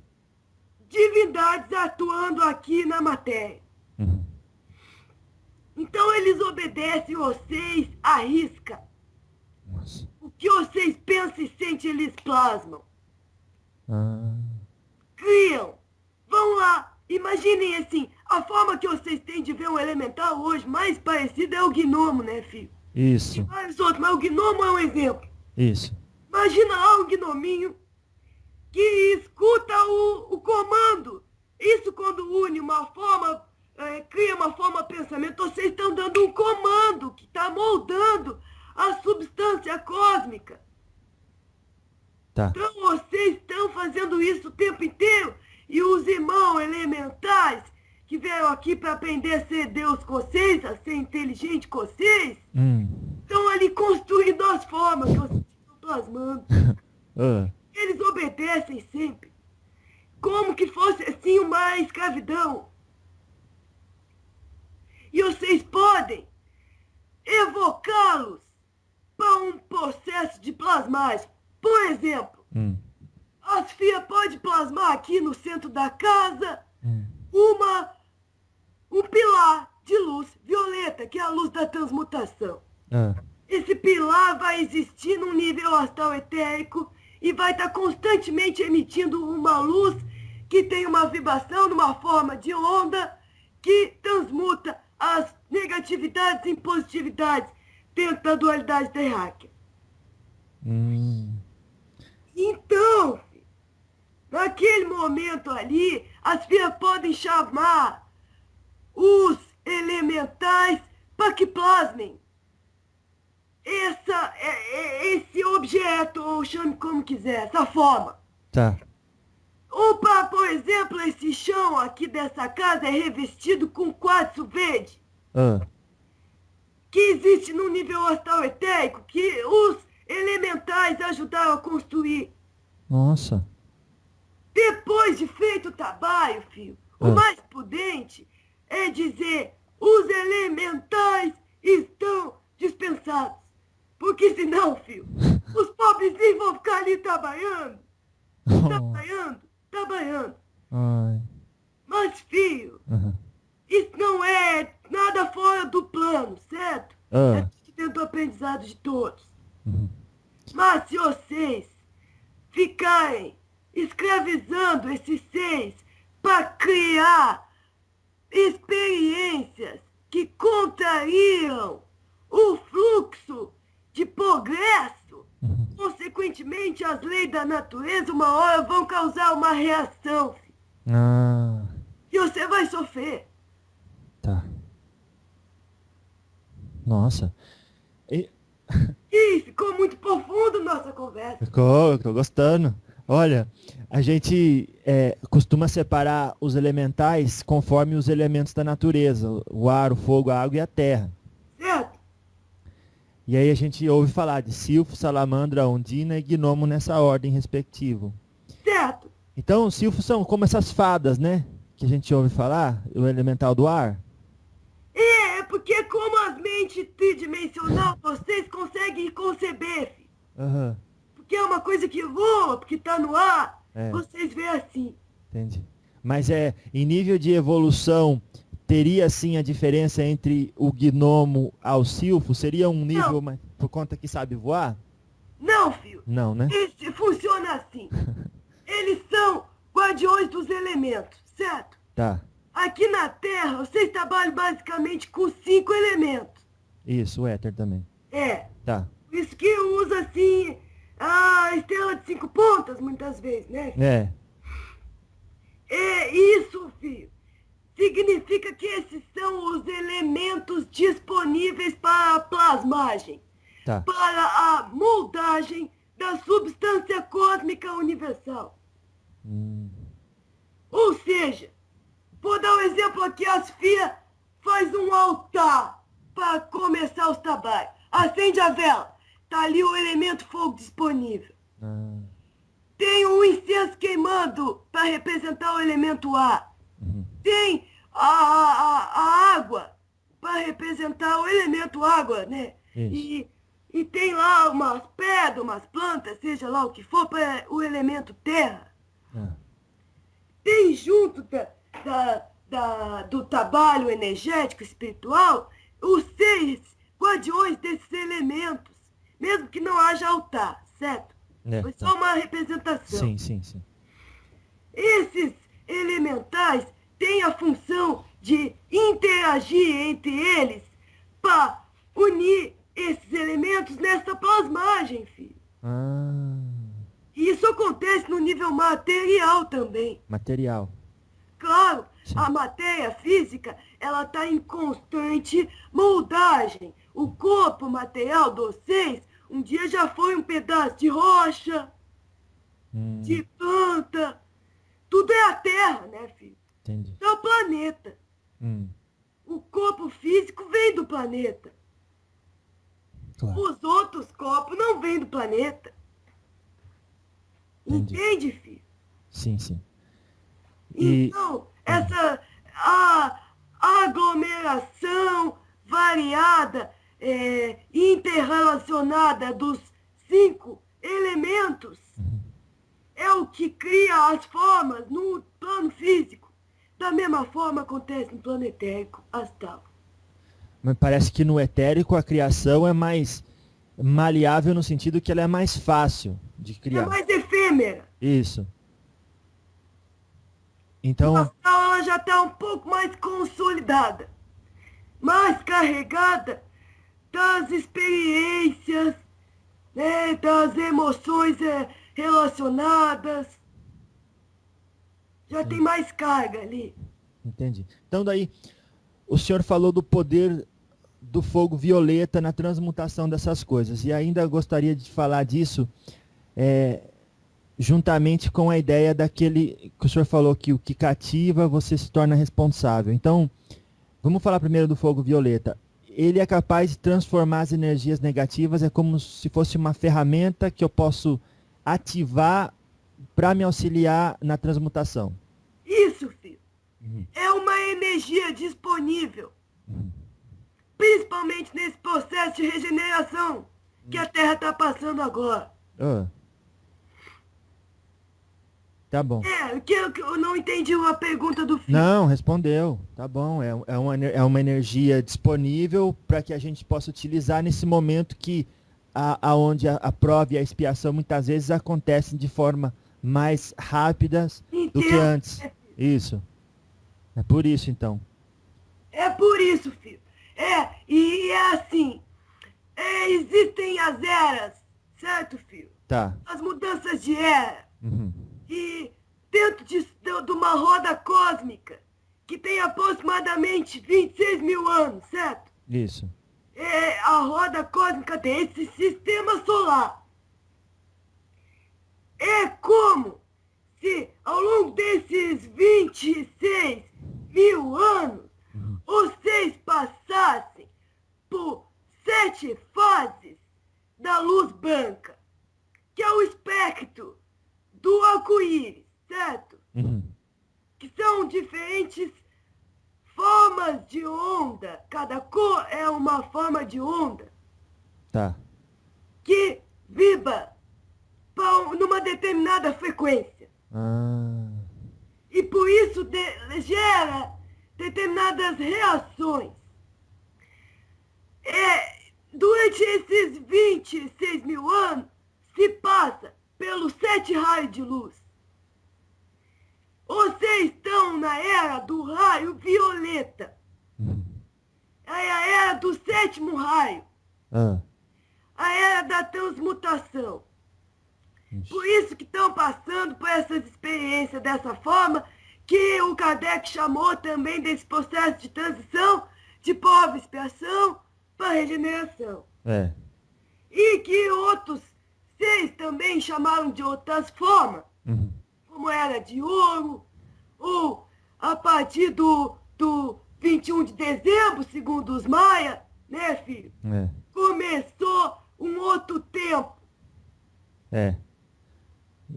Divindades atuando aqui na matéria. Uhum. Então eles obedecem vocês à risca. Nossa. O que vocês pensam e sentem, eles plasmam. Criam. Vão lá. Imaginem assim, a forma que vocês têm de ver um elemental hoje mais parecida é o gnomo, né, filho? Isso. E vários outros, mas o gnomo é um exemplo. Isso. Imagina lá um gnominho que escuta o comando. Isso quando une uma forma, cria uma forma de pensamento, vocês estão dando um comando que está moldando a substância cósmica. Tá. Então vocês estão fazendo isso o tempo inteiro. E os irmãos elementais que vieram aqui para aprender a ser Deus com vocês, a ser inteligente com vocês, estão ali construindo as formas que vocês estão plasmando. Eles obedecem sempre. Como que fosse assim uma escravidão. E vocês podem evocá-los para um processo de plasmagem. Por exemplo, as filhas podem plasmar aqui no centro da casa um pilar de luz violeta, que é a luz da transmutação. Esse pilar vai existir num nível astral etérico e vai estar constantemente emitindo uma luz que tem uma vibração numa forma de onda que transmuta as negatividades em positividades dentro da dualidade terráquea. Então, naquele momento ali, as filhas podem chamar os elementais para que plasmem esse objeto, ou chame como quiser, essa forma. Tá. Ou para, por exemplo, esse chão aqui dessa casa é revestido com quartzo verde. Que existe no nível astral etérico, que os elementais ajudaram a construir. Nossa. Depois de feito o trabalho, filho, o mais prudente é dizer: os elementais estão dispensados. Porque senão, filho, os pobrezinhos vão ficar ali trabalhando. Trabalhando. Mas, filho, isso não é nada fora do plano, certo? É dentro do aprendizado de todos. Mas se vocês ficarem escravizando esses seres para criar experiências que contrariam o fluxo de progresso, consequentemente as leis da natureza uma hora vão causar uma reação. E você vai sofrer. Tá. Nossa. Ih, ficou muito profundo nossa conversa. Tô gostando. Olha, a gente costuma separar os elementais conforme os elementos da natureza. O ar, o fogo, a água e a terra. Certo? E aí a gente ouve falar de silfo, salamandra, ondina e gnomo nessa ordem respectiva. Certo. Então, os silfos são como essas fadas, né? Que a gente ouve falar, o elemental do ar. É porque como as mentes tridimensionais vocês conseguem conceber, filho. Porque é uma coisa que voa, porque tá no ar, vocês veem assim. Entendi. Mas em nível de evolução, teria sim a diferença entre o gnomo ao silfo? Seria um nível mais, por conta que sabe voar? Não, filho. Não, né? Funciona assim. Eles são guardiões dos elementos, certo? Tá. Aqui na Terra, vocês trabalham basicamente com 5 elementos. Isso, o éter também. É. Tá. Por isso que usa assim, a estrela de 5 pontas, muitas vezes, né? Isso, filho. Significa que esses são os elementos disponíveis para a plasmagem, para a moldagem da substância cósmica universal. Ou seja, vou dar um exemplo aqui, as FIA faz um altar para começar os trabalhos. Acende a vela, tá ali o elemento fogo disponível. Tem um incenso queimando para representar o elemento ar. Tem a água para representar o elemento água, né? E tem lá umas pedras, umas plantas, seja lá o que for, para o elemento terra. Tem junto do trabalho energético espiritual os 6 guardiões desses elementos, mesmo que não haja altar, certo? Foi só uma representação. Sim. Esses elementais têm a função de interagir entre eles para unir esses elementos nessa plasmagem, filho. E isso acontece no nível material também. Material. Claro, a matéria física, ela está em constante moldagem. O corpo material dos 6, um dia já foi um pedaço de rocha, de planta. Tudo é a Terra, né, filho? Entendi. É o planeta. O corpo físico vem do planeta. Claro. Os outros corpos não vêm do planeta. Entendi. Entende, filho? Sim. Então, essa aglomeração variada, interrelacionada dos 5 elementos é o que cria as formas no plano físico. Da mesma forma acontece no plano etérico, astral. Mas parece que no etérico a criação é mais maleável no sentido que ela é mais fácil de criar. É mais efêmera. Isso. Então... No astral ela já está um pouco mais consolidada, mais carregada das experiências, né, das emoções relacionadas. Já tem mais carga ali. Entendi. Então daí, o senhor falou do poder do fogo violeta na transmutação dessas coisas. E ainda gostaria de falar disso juntamente com a ideia daquele que o senhor falou que o que cativa, você se torna responsável. Então, vamos falar primeiro do fogo violeta. Ele é capaz de transformar as energias negativas, é como se fosse uma ferramenta que eu posso ativar para me auxiliar na transmutação. Isso, filho. É uma energia disponível. Principalmente nesse processo de regeneração que a Terra está passando agora. Tá bom. Que eu não entendi a pergunta do filho. Não, respondeu. Tá bom. É uma energia disponível para que a gente possa utilizar nesse momento que aonde a prova e a expiação muitas vezes acontecem de forma mais rápida do que antes. Isso. É por isso, então. É por isso, filho. E é assim. Existem as eras, certo, filho? Tá. As mudanças de era. E dentro de uma roda cósmica que tem aproximadamente 26 mil anos, certo? Isso. É a roda cósmica desse sistema solar. É como se ao longo desses 26 mil anos vocês passassem por 7 fases da luz branca, que é o espectro do arco-íris, certo? Que são diferentes formas de onda. Cada cor é uma forma de onda. Tá. Que vibra numa determinada frequência. E por isso gera determinadas reações. Durante esses 26 mil anos, se passa pelos 7 raios de luz. Vocês estão na era do raio violeta. É a era do 7º raio. A era da transmutação. Por isso que estão passando por essas experiências dessa forma, que o Kardec chamou também desse processo de transição de prova e expiação para regeneração. E que outros seres também chamaram de outras formas, como era de ouro, ou a partir do 21 de dezembro, segundo os Maia, né, filho? Começou um outro tempo.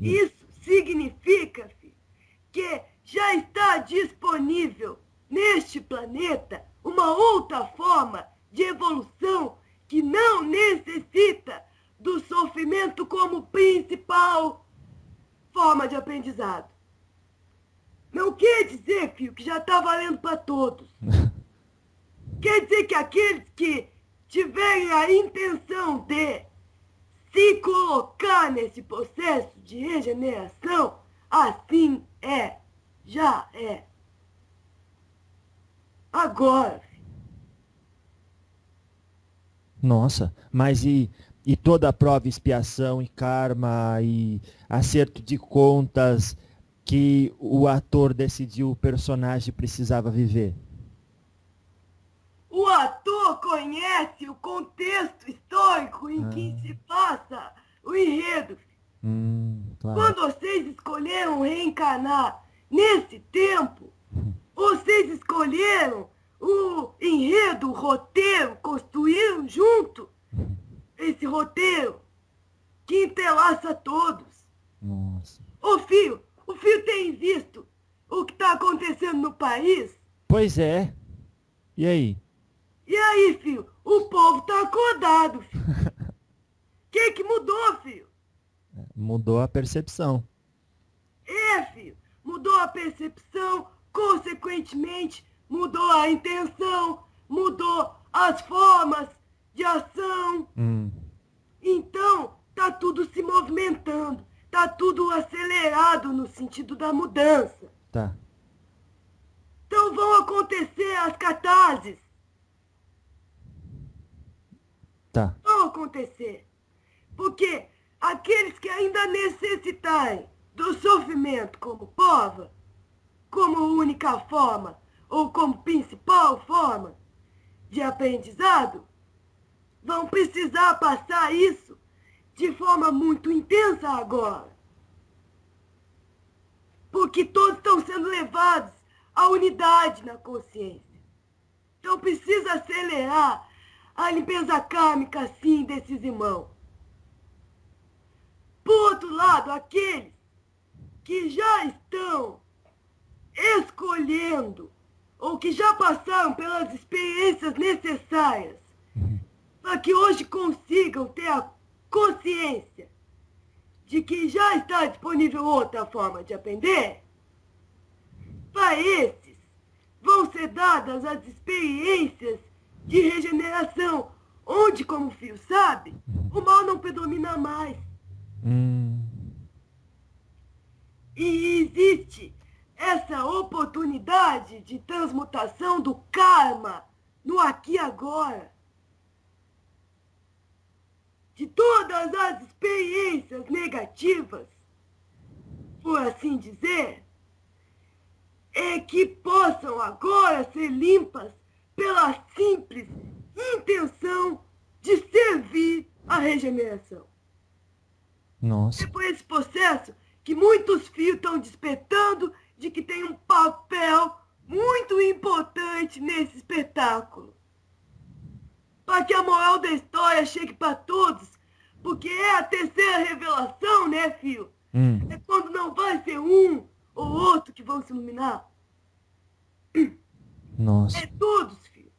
Isso significa, filho, que já está disponível neste planeta uma outra forma de evolução que não necessita do sofrimento como principal forma de aprendizado. Não quer dizer, filho, que já está valendo para todos. Quer dizer que aqueles que tiverem a intenção de se colocar nesse processo de regeneração, assim é, já é. Agora, filho. Nossa, mas e toda a prova, expiação e karma e acerto de contas que o ator decidiu o personagem precisava viver? O ator conhece o contexto histórico em que se passa o enredo. Claro. Quando vocês escolheram reencarnar nesse tempo, vocês escolheram o enredo, o roteiro, construíram junto esse roteiro que entrelaça todos. Nossa. O filho tem visto o que está acontecendo no país? Pois é. E aí? E aí, filho? O povo tá acordado, filho. O que mudou, filho? Mudou a percepção. Filho. Mudou a percepção, consequentemente, mudou a intenção, mudou as formas de ação. Então, tá tudo se movimentando. Tá tudo acelerado no sentido da mudança. Tá. Então vão acontecer as catarses. Tá. Vão acontecer. Porque aqueles que ainda necessitarem do sofrimento como prova, como única forma, ou como principal forma de aprendizado, vão precisar passar isso de forma muito intensa agora. Porque todos estão sendo levados à unidade na consciência. Então precisa acelerar a limpeza kármica, sim, desses irmãos. Por outro lado, aqueles que já estão escolhendo ou que já passaram pelas experiências necessárias para que hoje consigam ter a consciência de que já está disponível outra forma de aprender, para esses vão ser dadas as experiências de regeneração, onde, como o filho sabe, o mal não predomina mais. E existe essa oportunidade de transmutação do karma no aqui e agora. De todas as experiências negativas, por assim dizer, é que possam agora ser limpas pela simples intenção de servir a regeneração. Nossa. É por esse processo que muitos fios estão despertando de que tem um papel muito importante nesse espetáculo. Para que a moral da história chegue para todos, porque é a terceira revelação, né, filho? É quando não vai ser um ou outro que vão se iluminar. Nossa. É todos, filho.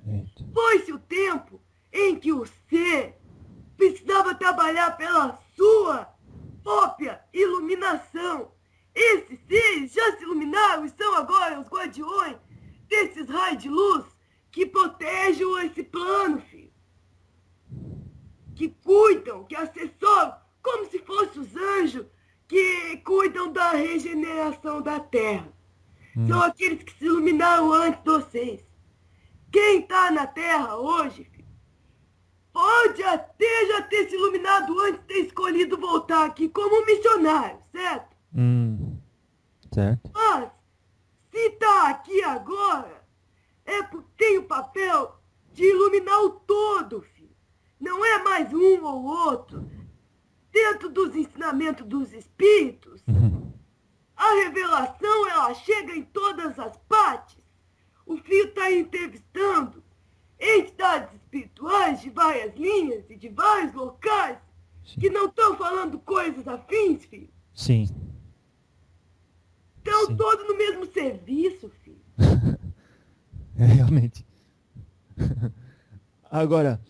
Eita. Foi-se o tempo em que o ser precisava trabalhar pela sua própria iluminação. Esses seres já se iluminaram e são agora os guardiões desses raios de luz que protegem esse plano, filho. Que cuidam, que assessoram, como se fossem os anjos que cuidam da regeneração da Terra. São aqueles que se iluminaram antes de vocês. Quem está na Terra hoje, filho, pode até poderia já ter se iluminado antes de ter escolhido voltar aqui como missionário, certo? Certo. Mas, se tá aqui agora, é porque tem o papel de iluminar o todo, filho. Não é mais um ou outro. Dentro dos ensinamentos dos espíritos, a revelação, ela chega em todas as partes. O filho está entrevistando entidades espirituais de várias linhas e de vários locais. Sim. Que não estão falando coisas afins, filho. Sim. Estão todos no mesmo serviço, filho. Realmente. Agora,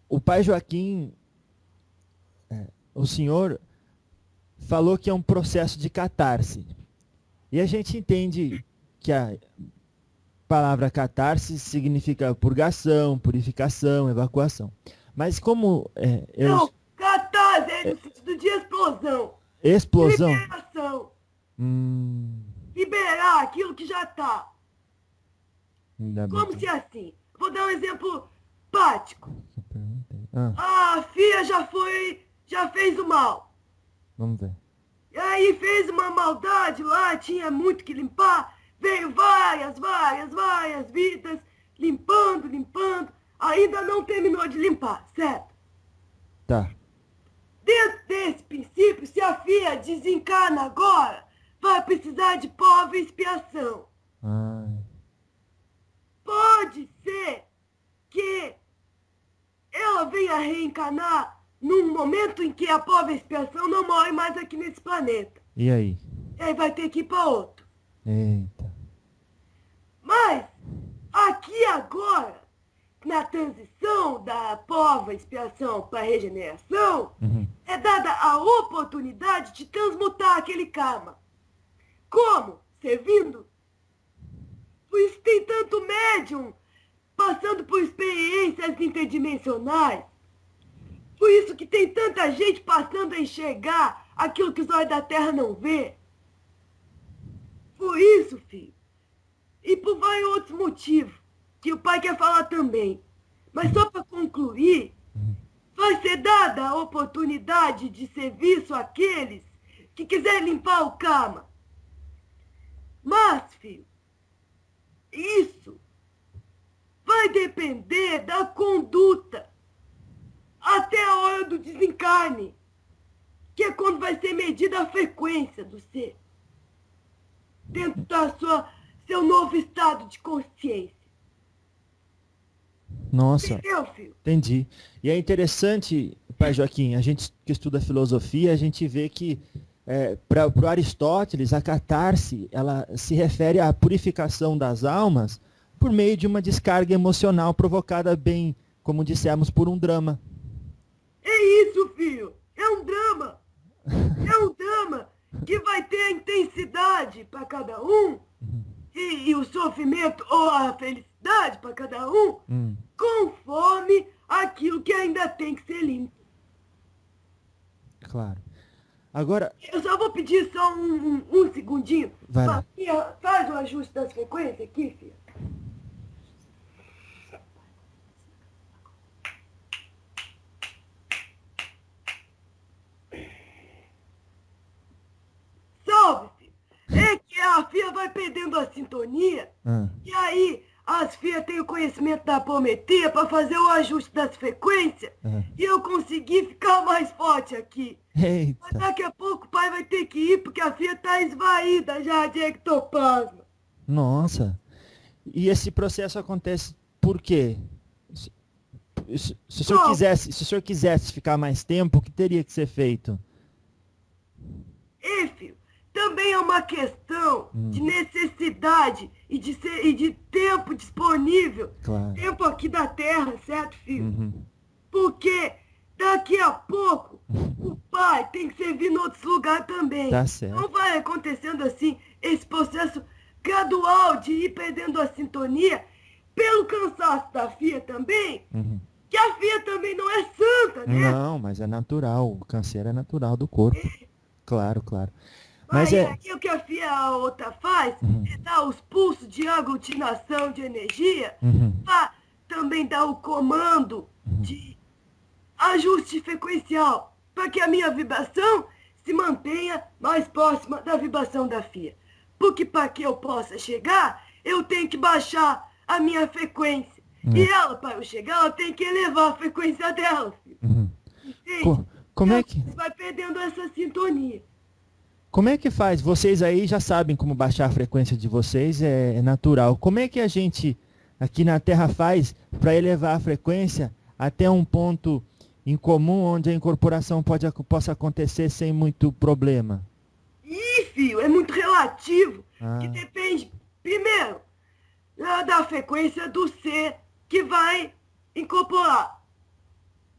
o pai Joaquim, o senhor falou que é um processo de catarse. E a gente entende que a palavra catarse significa purgação, purificação, evacuação. Mas como Não, catarse é no sentido de explosão. Explosão? Liberação. Liberar aquilo que já está. Como se assim? Vou dar um exemplo prático. A filha já fez o mal. Vamos ver. E aí fez uma maldade lá, tinha muito que limpar. Veio várias vidas, limpando. Ainda não terminou de limpar, certo? Tá. Dentro desse princípio, se a filha desencarna agora, vai precisar de prova e expiação. Pode ser que ela venha reencarnar num momento em que a prova e expiação não morre mais aqui nesse planeta. E aí? E aí vai ter que ir para outro. Eita. Mas, aqui agora, na transição da prova, expiação para regeneração, é dada a oportunidade de transmutar aquele karma. Como? Servindo. Por isso tem tanto médium passando por experiências interdimensionais. Por isso que tem tanta gente passando a enxergar aquilo que os olhos da terra não vê. Por isso, filho. E por vários outros motivos, que o pai quer falar também. Mas só para concluir, vai ser dada a oportunidade de serviço àqueles que quiserem limpar o karma. Mas, filho, isso vai depender da conduta até a hora do desencarne, que é quando vai ser medida a frequência do ser, dentro da seu novo estado de consciência. Nossa, entendeu, filho? Entendi. E é interessante, pai Joaquim, a gente que estuda filosofia, a gente vê que para o Aristóteles, a catarse, ela se refere à purificação das almas por meio de uma descarga emocional provocada bem, como dissemos, por um drama. É isso, filho. É um drama. É um drama que vai ter a intensidade para cada um e o sofrimento ou a felicidade para cada um conforme aquilo que ainda tem que ser limpo. Claro. Agora... Eu só vou pedir só um segundinho. Vai lá. Faz o ajuste das frequências aqui, filho. Salve, filho. É que a filha vai perdendo a sintonia. E aí as filhas têm o conhecimento da apometria para fazer o ajuste das frequências. E eu consegui ficar mais forte aqui. Eita. Mas daqui a pouco o pai vai ter que ir porque a filha está esvaída já de ectoplasma. Nossa. E esse processo acontece por quê? Se o senhor quisesse ficar mais tempo, o que teria que ser feito? Filho, também é uma questão de necessidade e de tempo disponível. Claro. Tempo aqui da Terra, certo, filho? Porque daqui a pouco o pai tem que servir em outros lugares também. Tá certo. Não vai acontecendo assim esse processo gradual de ir perdendo a sintonia pelo cansaço da filha também. Que a filha também não é santa, né? Não, mas é natural. O câncer é natural do corpo. Claro, claro. Mas aí o que a outra faz é dar os pulsos de aglutinação de energia para também dar o comando de ajuste frequencial para que a minha vibração se mantenha mais próxima da vibração da FIA. Porque para que eu possa chegar, eu tenho que baixar a minha frequência. E ela, para eu chegar, ela tem que elevar a frequência dela, filho. Entende? Como é que... Você vai perdendo essa sintonia. Como é que faz? Vocês aí já sabem como baixar a frequência de vocês, é natural. Como é que a gente aqui na Terra faz para elevar a frequência até um ponto em comum onde a incorporação possa acontecer sem muito problema? Ih, filho, é muito relativo. Que depende, primeiro, da frequência do ser que vai incorporar.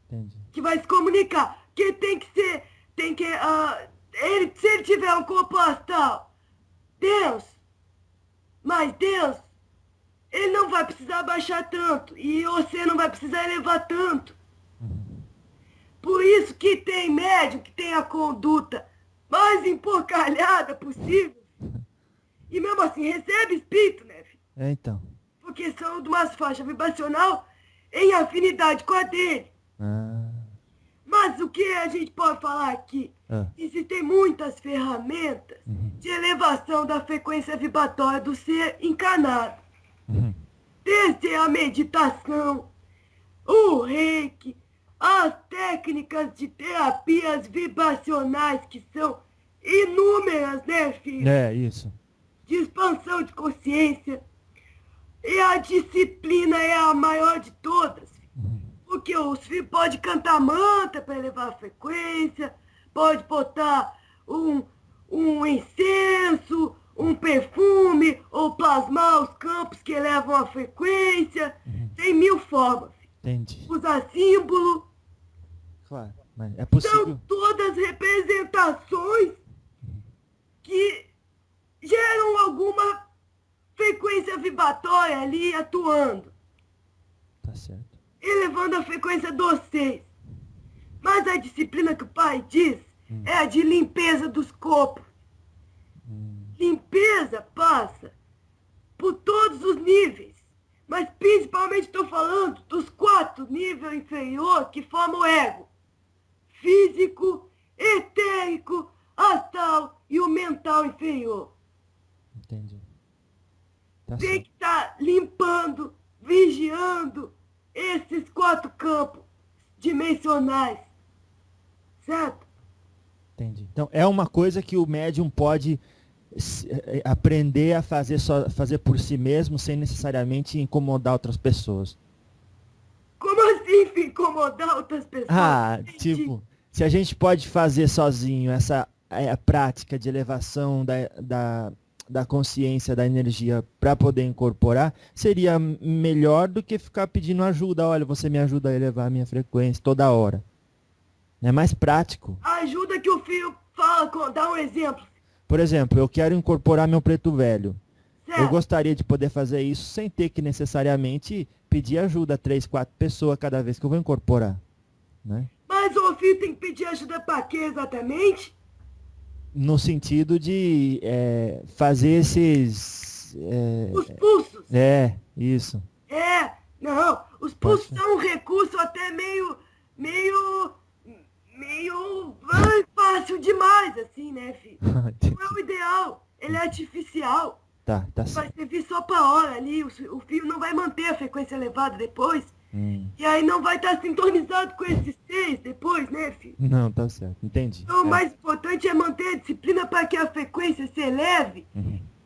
Entendi. Que vai se comunicar. Que tem que ser, se ele tiver um corpo astral, Deus, mas Deus, ele não vai precisar baixar tanto. E você não vai precisar elevar tanto. Por isso que tem médium que tem a conduta mais emporcalhada possível. E mesmo assim recebe espírito, né, filho? Então. Porque são de uma faixa vibracional em afinidade com a dele. Mas o que a gente pode falar aqui? Existem muitas ferramentas de elevação da frequência vibratória do ser encarnado. Desde a meditação, o reiki, as técnicas de terapias vibracionais, que são inúmeras, né, filho? É, isso. De expansão de consciência. E a disciplina é a maior de todas. Porque os filhos podem cantar mantra para elevar a frequência, pode botar um incenso, um perfume, ou plasmar os campos que elevam a frequência. Tem 1000 formas. Entendi. Usar símbolo. Claro, mas é possível. São todas representações que geram alguma frequência vibratória ali atuando. Tá certo. Elevando a frequência dos seis. Mas a disciplina que o pai diz é a de limpeza dos corpos. Limpeza passa por todos os níveis. Mas principalmente estou falando dos 4 níveis inferiores que formam o ego. Físico, etérico, astral e o mental inferior. Entendi. Tá Tem certo. que estar limpando, vigiando esses 4 campos dimensionais. Certo? Entendi. Então, é uma coisa que o médium pode aprender a fazer por si mesmo, sem necessariamente incomodar outras pessoas. Como assim incomodar outras pessoas? Tipo, se a gente pode fazer sozinho essa prática de elevação da consciência, da energia, para poder incorporar, seria melhor do que ficar pedindo ajuda. Olha, você me ajuda a elevar a minha frequência toda hora. É mais prático. A ajuda que o filho fala, dá um exemplo. Por exemplo, eu quero incorporar meu preto velho. Certo. Eu gostaria de poder fazer isso sem ter que necessariamente pedir ajuda a 3, 4 pessoas cada vez que eu vou incorporar. Né? Mas o filho tem que pedir ajuda para quê exatamente? No sentido de fazer esses... Os pulsos. Isso. Não, os pulsos são um recurso até meio fácil demais, assim, né, filho? Não é o ideal, ele é artificial. Tá Vai certo. servir só pra hora ali, o fio não vai manter a frequência elevada depois. E aí não vai estar sintonizado com esses 6 depois, né, filho? Não, tá certo. Entendi. Então o mais importante é manter a disciplina para que a frequência se eleve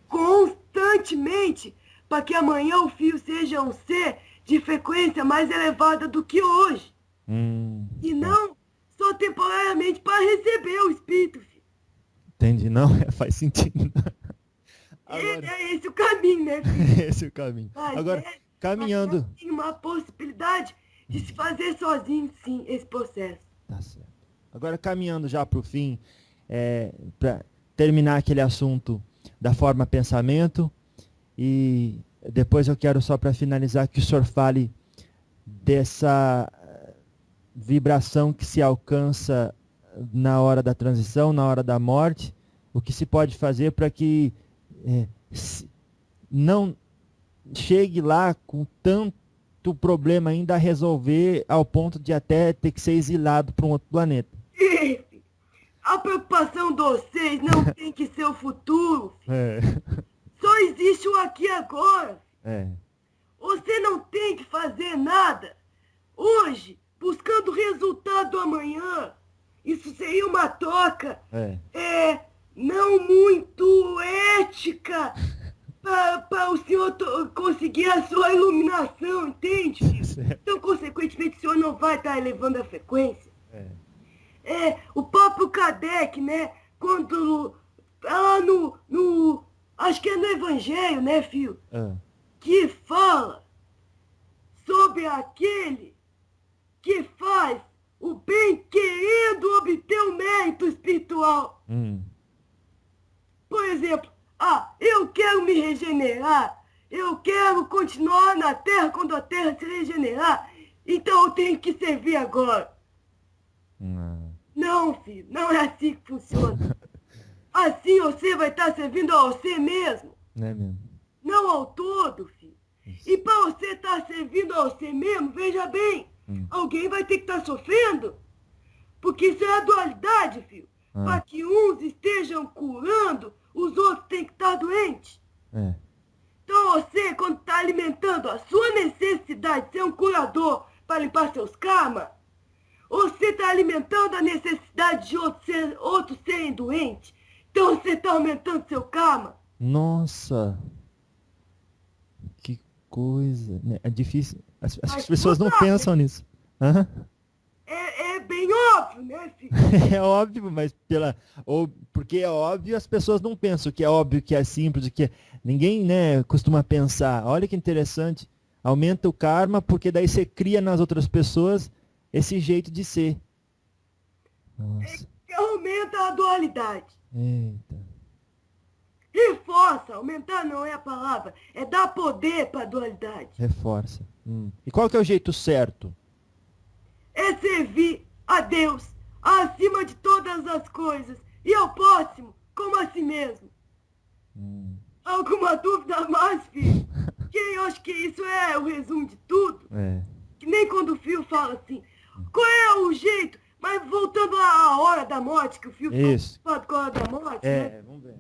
constantemente, para que amanhã o fio seja um ser de frequência mais elevada do que hoje. E não só temporariamente para receber o espírito, filho. Entendi. Não, faz sentido. Agora... É esse o caminho, né, filho? Esse é o caminho. Mas Agora, caminhando... Tem uma possibilidade de se fazer sozinho, sim, esse processo. Tá certo. Agora, caminhando já para o fim, para terminar aquele assunto da forma pensamento, e depois eu quero só para finalizar que o senhor fale dessa vibração que se alcança na hora da transição, na hora da morte, o que se pode fazer para que não chegue lá com muito problema ainda a resolver ao ponto de até ter que ser exilado para um outro planeta. A preocupação de vocês não tem que ser o futuro. É. Só existe o aqui e agora. É. Você não tem que fazer nada hoje, buscando o resultado do amanhã. Isso seria uma troca não muito ética para o senhor conseguir a sua iluminação, entende? Então, consequentemente, o senhor não vai estar elevando a frequência. O próprio Kardec, né, quando lá acho que é no Evangelho, né, filho? Que fala sobre aquele que faz o bem querendo obter o mérito espiritual. Por exemplo, eu quero me regenerar, eu quero continuar na Terra quando a Terra se regenerar, então eu tenho que servir agora. Não, filho, não é assim que funciona. Assim você vai estar servindo a você mesmo. Não é mesmo? Não ao todo, filho. Isso. E para você estar servindo a você mesmo, veja bem, alguém vai ter que estar sofrendo. Porque isso é a dualidade, filho. Para que uns estejam curando, os outros têm que estar doentes. Então você, quando está alimentando a sua necessidade de ser um curador para limpar seus karmas, você está alimentando a necessidade de outros serem doentes. Então você está aumentando seu karma. Nossa! Que coisa. É difícil. As pessoas não pensam nisso. É bem óbvio, né, filho? É óbvio, mas porque é óbvio, as pessoas não pensam. O que é óbvio, que é simples, que ninguém, né, costuma pensar. Olha que interessante. Aumenta o karma, porque daí você cria nas outras pessoas esse jeito de ser. Nossa. Aumenta a dualidade. Eita. Reforça, aumentar não é a palavra, é dar poder para a dualidade. Reforça. E qual que é o jeito certo? É servir a Deus acima de todas as coisas e ao próximo como a si mesmo. Alguma dúvida mais, filho? Que eu acho que isso é o resumo de tudo. Que nem quando o filho fala assim, qual é o jeito? Mas voltando à hora da morte, que o filho fala com a hora da morte, né? Vamos ver.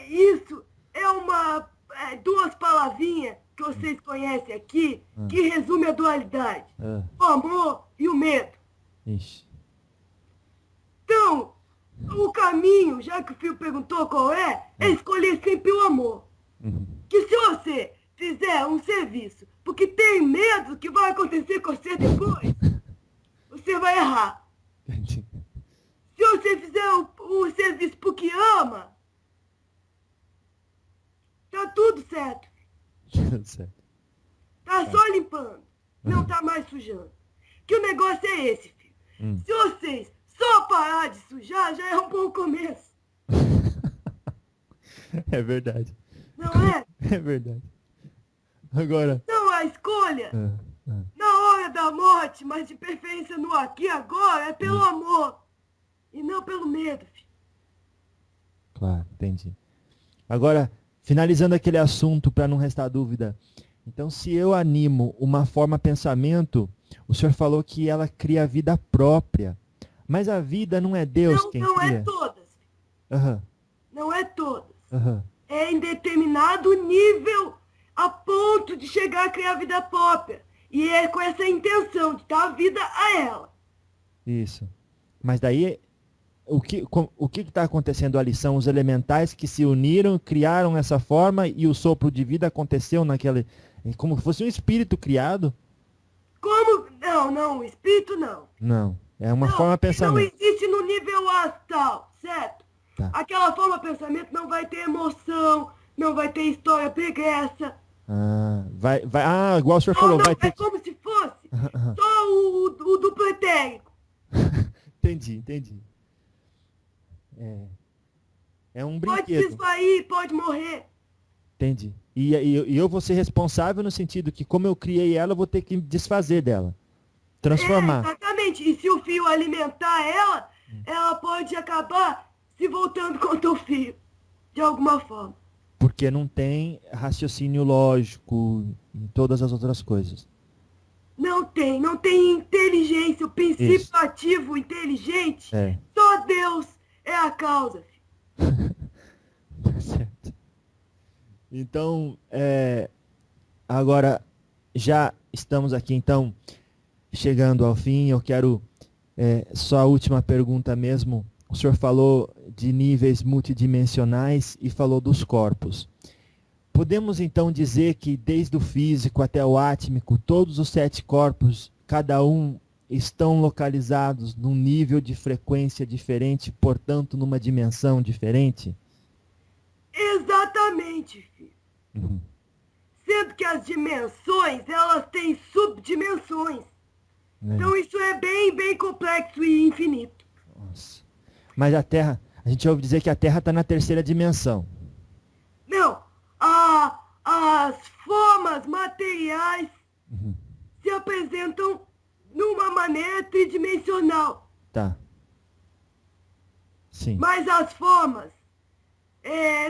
Isso é duas palavrinhas que vocês conhecem aqui, que resume a dualidade. O amor e o medo. Ixi. Então, o caminho, já que o filho perguntou qual é escolher sempre o amor. Que se você fizer um serviço porque tem medo do que vai acontecer com você depois, você vai errar. Entendi. Se você fizer o serviço porque ama, tá tudo certo. Tudo certo. Tá só limpando. Não tá mais sujando. Que o negócio é esse, filho. Se vocês só parar de sujar, já é um bom começo. É verdade. Não é? É verdade. Agora... Então a escolha, na hora da morte, mas de preferência no aqui e agora, é pelo amor. E não pelo medo, filho. Claro, entendi. Agora, finalizando aquele assunto, para não restar dúvida. Então, se eu animo uma forma pensamento, o senhor falou que ela cria vida própria. Mas a vida não é Deus quem cria? Não é todas. Não é todas. É em determinado nível, a ponto de chegar a criar vida própria. E é com essa intenção de dar vida a ela. Isso. Mas daí, o que está acontecendo ali? São os elementais que se uniram, criaram essa forma e o sopro de vida aconteceu naquele... Como se fosse um espírito criado? Como? Não, o espírito não. Não, é uma forma pensamento. Não existe no nível astral, certo? Tá. Aquela forma pensamento não vai ter emoção, não vai ter história pregressa. Igual o senhor falou, vai ter... É como se fosse só o duplo etérico. Entendi. É um brinquedo. Pode se esvair, pode morrer. Entendi. E eu vou ser responsável no sentido que, como eu criei ela, eu vou ter que desfazer dela. Transformar. Exatamente. E se o fio alimentar ela pode acabar se voltando contra o fio. De alguma forma. porque não tem raciocínio lógico em todas as outras coisas. Não tem inteligência, o princípio ativo inteligente. Só Deus é a causa. Tá certo. Então, agora já estamos aqui, então, chegando ao fim. Eu quero só a última pergunta mesmo. O senhor falou de níveis multidimensionais e falou dos corpos. Podemos então dizer que desde o físico até o átmico, todos os 7 corpos, cada um estão localizados num nível de frequência diferente, portanto numa dimensão diferente? Exatamente, filho. Sendo que as dimensões, elas têm subdimensões. Então isso é bem complexo e infinito. Nossa. Mas a Terra, a gente ouve dizer que a Terra está na 3ª dimensão. Não, as formas materiais se apresentam numa maneira tridimensional. Tá. Sim. Mas as formas,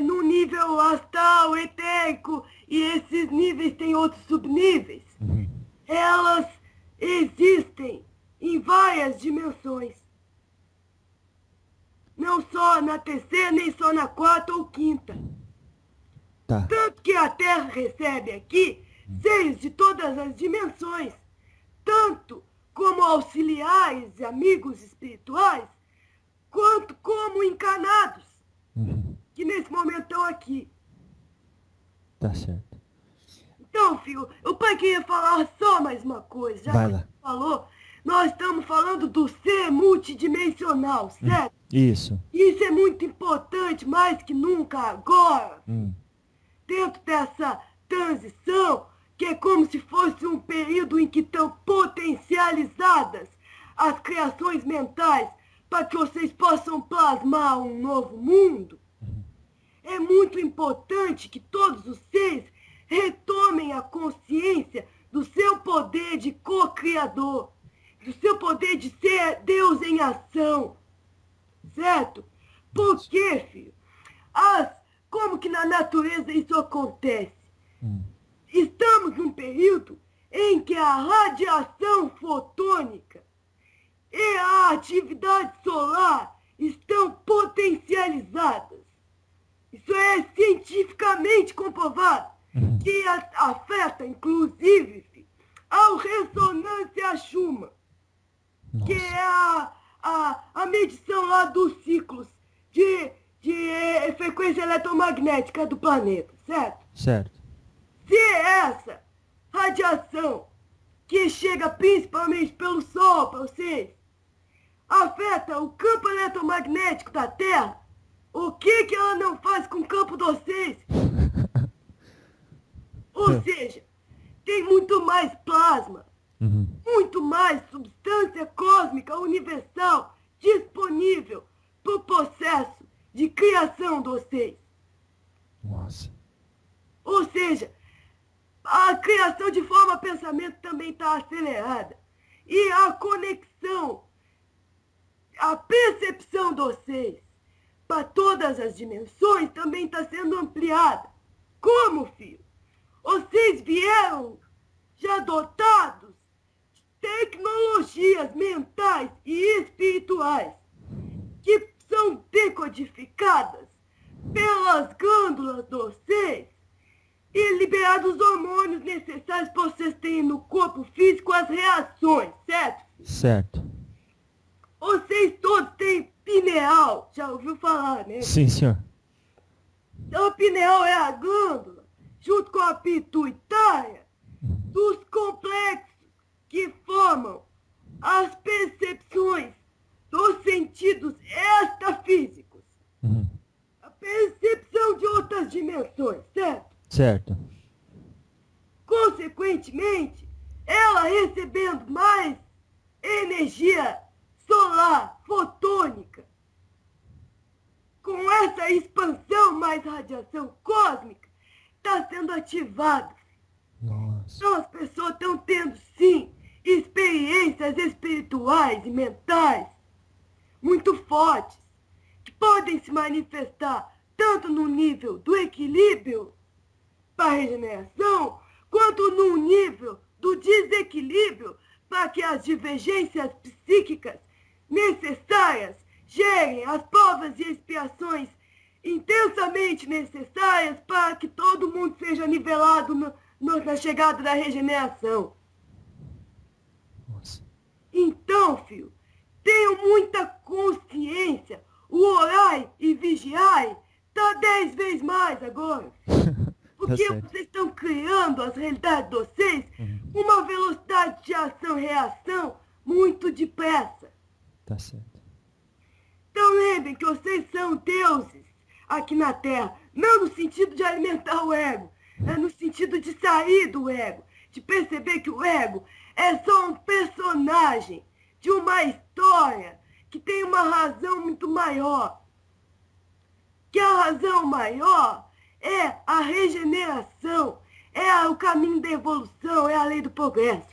no nível astral, etérico, e esses níveis têm outros subníveis, elas existem em várias dimensões. Não só na 3ª, nem só na 4ª ou 5ª. Tá. Tanto que a Terra recebe aqui seres de todas as dimensões, tanto como auxiliares e amigos espirituais, quanto como encarnados, que nesse momento estão aqui. Tá certo. Então, filho, o pai queria falar só mais uma coisa. Já Vai que lá. você falou, nós estamos falando do ser multidimensional, certo? Isso. Isso é muito importante, mais que nunca agora, dentro dessa transição, que é como se fosse um período em que estão potencializadas as criações mentais para que vocês possam plasmar um novo mundo. É muito importante que todos os seres retomem a consciência do seu poder de co-criador, do seu poder de ser Deus em ação. Certo? Por quê, filho? Como que na natureza isso acontece? Estamos num período em que a radiação fotônica e a atividade solar estão potencializadas. Isso é cientificamente comprovado, que afeta, inclusive, filho, a ressonância Schumann, que é a medição lá dos ciclos de frequência eletromagnética do planeta, certo? Certo. Se essa radiação, que chega principalmente pelo Sol para vocês, afeta o campo eletromagnético da Terra, o que ela não faz com o campo de vocês? Ou seja, tem muito mais plasma, muito mais substância cósmica universal disponível para o processo de criação de vocês. Nossa. Ou seja, a criação de forma pensamento também está acelerada. E a conexão, a percepção de vocês para todas as dimensões também está sendo ampliada. Como, filho? Vocês vieram já dotados de tecnologias mentais e espirituais que são decodificadas pelas glândulas de vocês e liberados os hormônios necessários para vocês terem no corpo físico as reações, certo? Certo. Vocês todos têm pineal, já ouviu falar, né? Sim, senhor. Então, a pineal é a glândula, junto com a pituitária, dos complexos que formam as percepções dos sentidos extrafísicos. A percepção de outras dimensões, certo? Certo. Consequentemente, ela recebendo mais energia solar, fotônica, com essa expansão mais radiação cósmica, está sendo ativada. Nossa. Então as pessoas estão tendo, sim, experiências espirituais e mentais muito fortes, que podem se manifestar tanto no nível do equilíbrio para a regeneração, quanto no nível do desequilíbrio para que as divergências psíquicas necessárias gerem as provas e expiações intensamente necessárias para que todo mundo seja nivelado na chegada da regeneração. Nossa. Então, filho, tenham muita consciência. O orai e vigiai tá 10 vezes mais agora. Porque vocês estão criando as realidades de vocês uma velocidade de ação e reação muito depressa. Tá certo. Então lembrem que vocês são deuses aqui na Terra. Não no sentido de alimentar o ego. É no sentido de sair do ego. De perceber que o ego é só um personagem de uma história que tem uma razão muito maior. Que a razão maior é a regeneração, é o caminho da evolução, é a lei do progresso.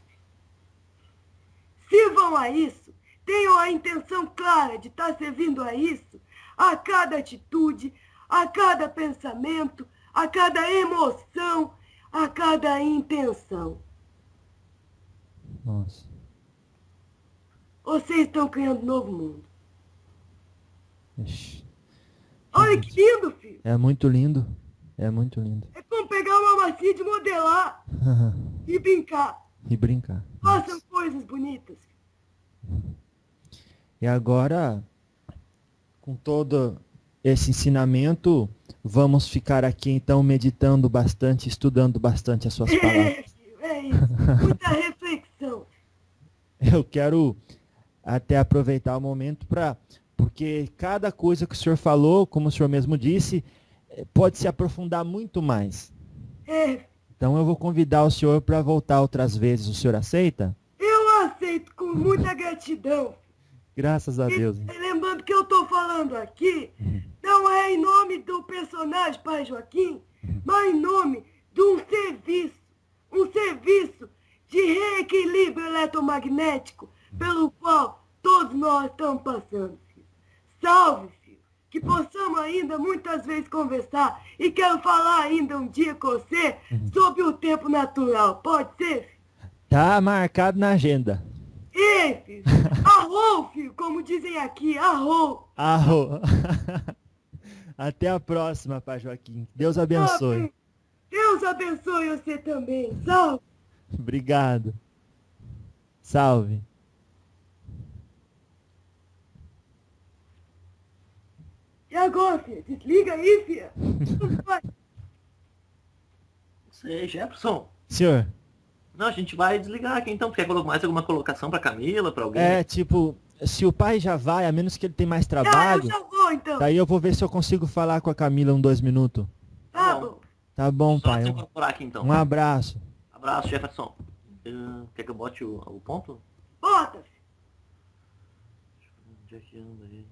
Sirvam a isso, tenham a intenção clara de estar servindo a isso, a cada atitude, a cada pensamento, a cada emoção, a cada intenção. Nossa. Vocês estão criando um novo mundo. Ixi. Olha que lindo, filho. É muito lindo. É muito lindo. É como pegar uma massinha de modelar e brincar. E brincar. Façam coisas bonitas. E agora, com todo esse ensinamento, vamos ficar aqui então meditando bastante, estudando bastante as suas palavras. É isso. Muita reflexão. Eu quero até aproveitar o momento porque cada coisa que o senhor falou, como o senhor mesmo disse, pode se aprofundar muito mais. É. Então eu vou convidar o senhor para voltar outras vezes. O senhor aceita? Eu aceito com muita gratidão. Graças a Deus. Lembrando que eu estou falando aqui, não é em nome do personagem Pai Joaquim, mas em nome de um serviço de reequilíbrio eletromagnético pelo qual todos nós estamos passando, filho. Salve, filho. Que possamos ainda muitas vezes conversar e quero falar ainda um dia com você sobre o tempo natural. Pode ser, filho? Tá marcado na agenda. Ei, filho. Arrou, filho, como dizem aqui, arrou. Arrou. Até a próxima, Pai Joaquim. Deus abençoe. Deus abençoe você também. Salve. Obrigado. Salve. E agora, filha? Desliga aí, filha. Você, Jefferson. Senhor. Não, a gente vai desligar aqui então. Quer mais alguma colocação pra Camila, pra alguém? É, tipo, se o pai já vai, a menos que ele tenha mais trabalho. Eu já vou, então. Daí eu vou ver se eu consigo falar com a Camila 2 minutos. Tá bom. Tá bom, Só pai. se incorporar aqui então. Um abraço. Abraço, Jefferson. Quer que eu bote o ponto? Bota, filho. Onde é que anda ele?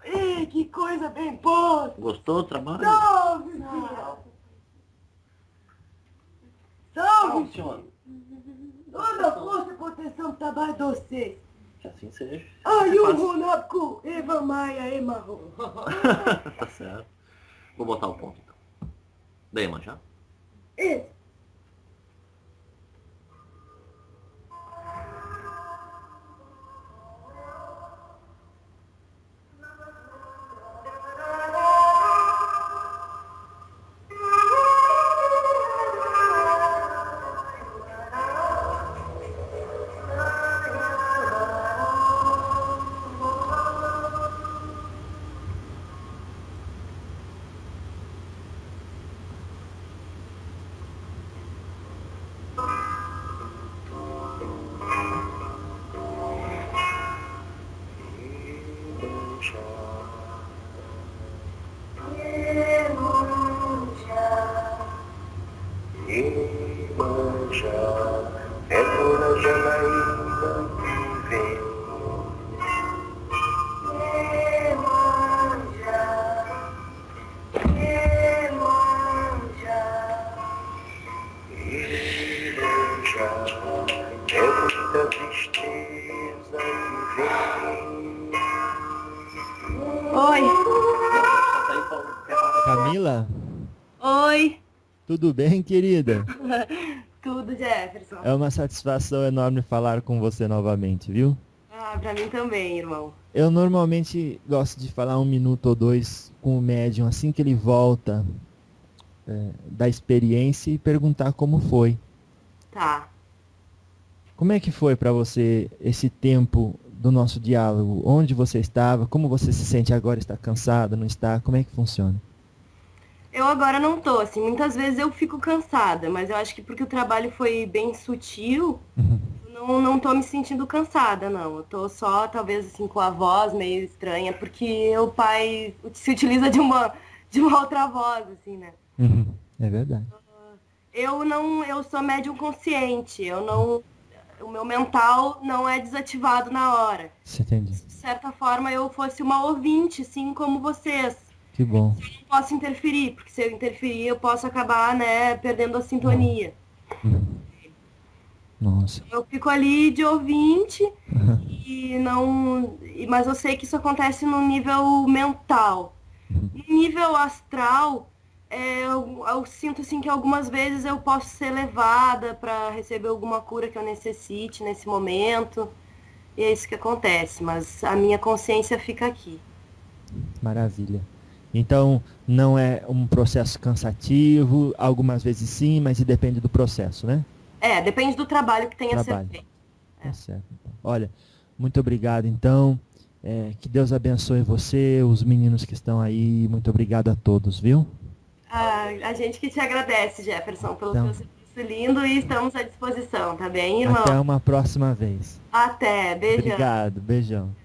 Ei, que coisa bem boa. Gostou do trabalho? Salve, filha. Salve, senhor. Toda a força e proteção do trabalho de vocês. Que assim seja. Ai, o Runaku, Eva Maia, Emarro. Tá certo. Vou botar o ponto então. Daí, manjar? Esse. Oi. Camila? Oi. Tudo bem, querida? Tudo, Jefferson. É uma satisfação enorme falar com você novamente, viu? Ah, pra mim também, irmão. Eu normalmente gosto de falar 1 minuto ou 2 com o médium assim que ele volta da experiência e perguntar como foi. Tá. Como é que foi para você esse tempo do nosso diálogo? Onde você estava? Como você se sente agora? Está cansada? Não está? Como é que funciona? Eu agora não tô, assim, muitas vezes eu fico cansada, mas eu acho que porque o trabalho foi bem sutil, não tô me sentindo cansada, não. Eu tô só, talvez, assim, com a voz meio estranha, porque o pai se utiliza de uma outra voz, assim, né? É verdade. Eu sou médium consciente, o meu mental não é desativado na hora. Você entende? De certa forma, eu fosse uma ouvinte, assim como vocês. Que bom. Eu não posso interferir, porque se eu interferir, eu posso acabar, né, perdendo a sintonia. Nossa. Eu fico ali de ouvinte, mas eu sei que isso acontece no nível mental. No nível astral, eu sinto assim que algumas vezes eu posso ser levada para receber alguma cura que eu necessite nesse momento. E é isso que acontece, mas a minha consciência fica aqui. Maravilha. Então, não é um processo cansativo, algumas vezes sim, mas depende do processo, né? Depende do trabalho que tenha sido feito. Tá certo. Então. Olha, muito obrigado, então. Que Deus abençoe você, os meninos que estão aí. Muito obrigado a todos, viu? A gente que te agradece, Jefferson, pelo seu serviço lindo e estamos à disposição, tá bem, irmão? Até uma próxima vez. Até, beijão. Obrigado, beijão.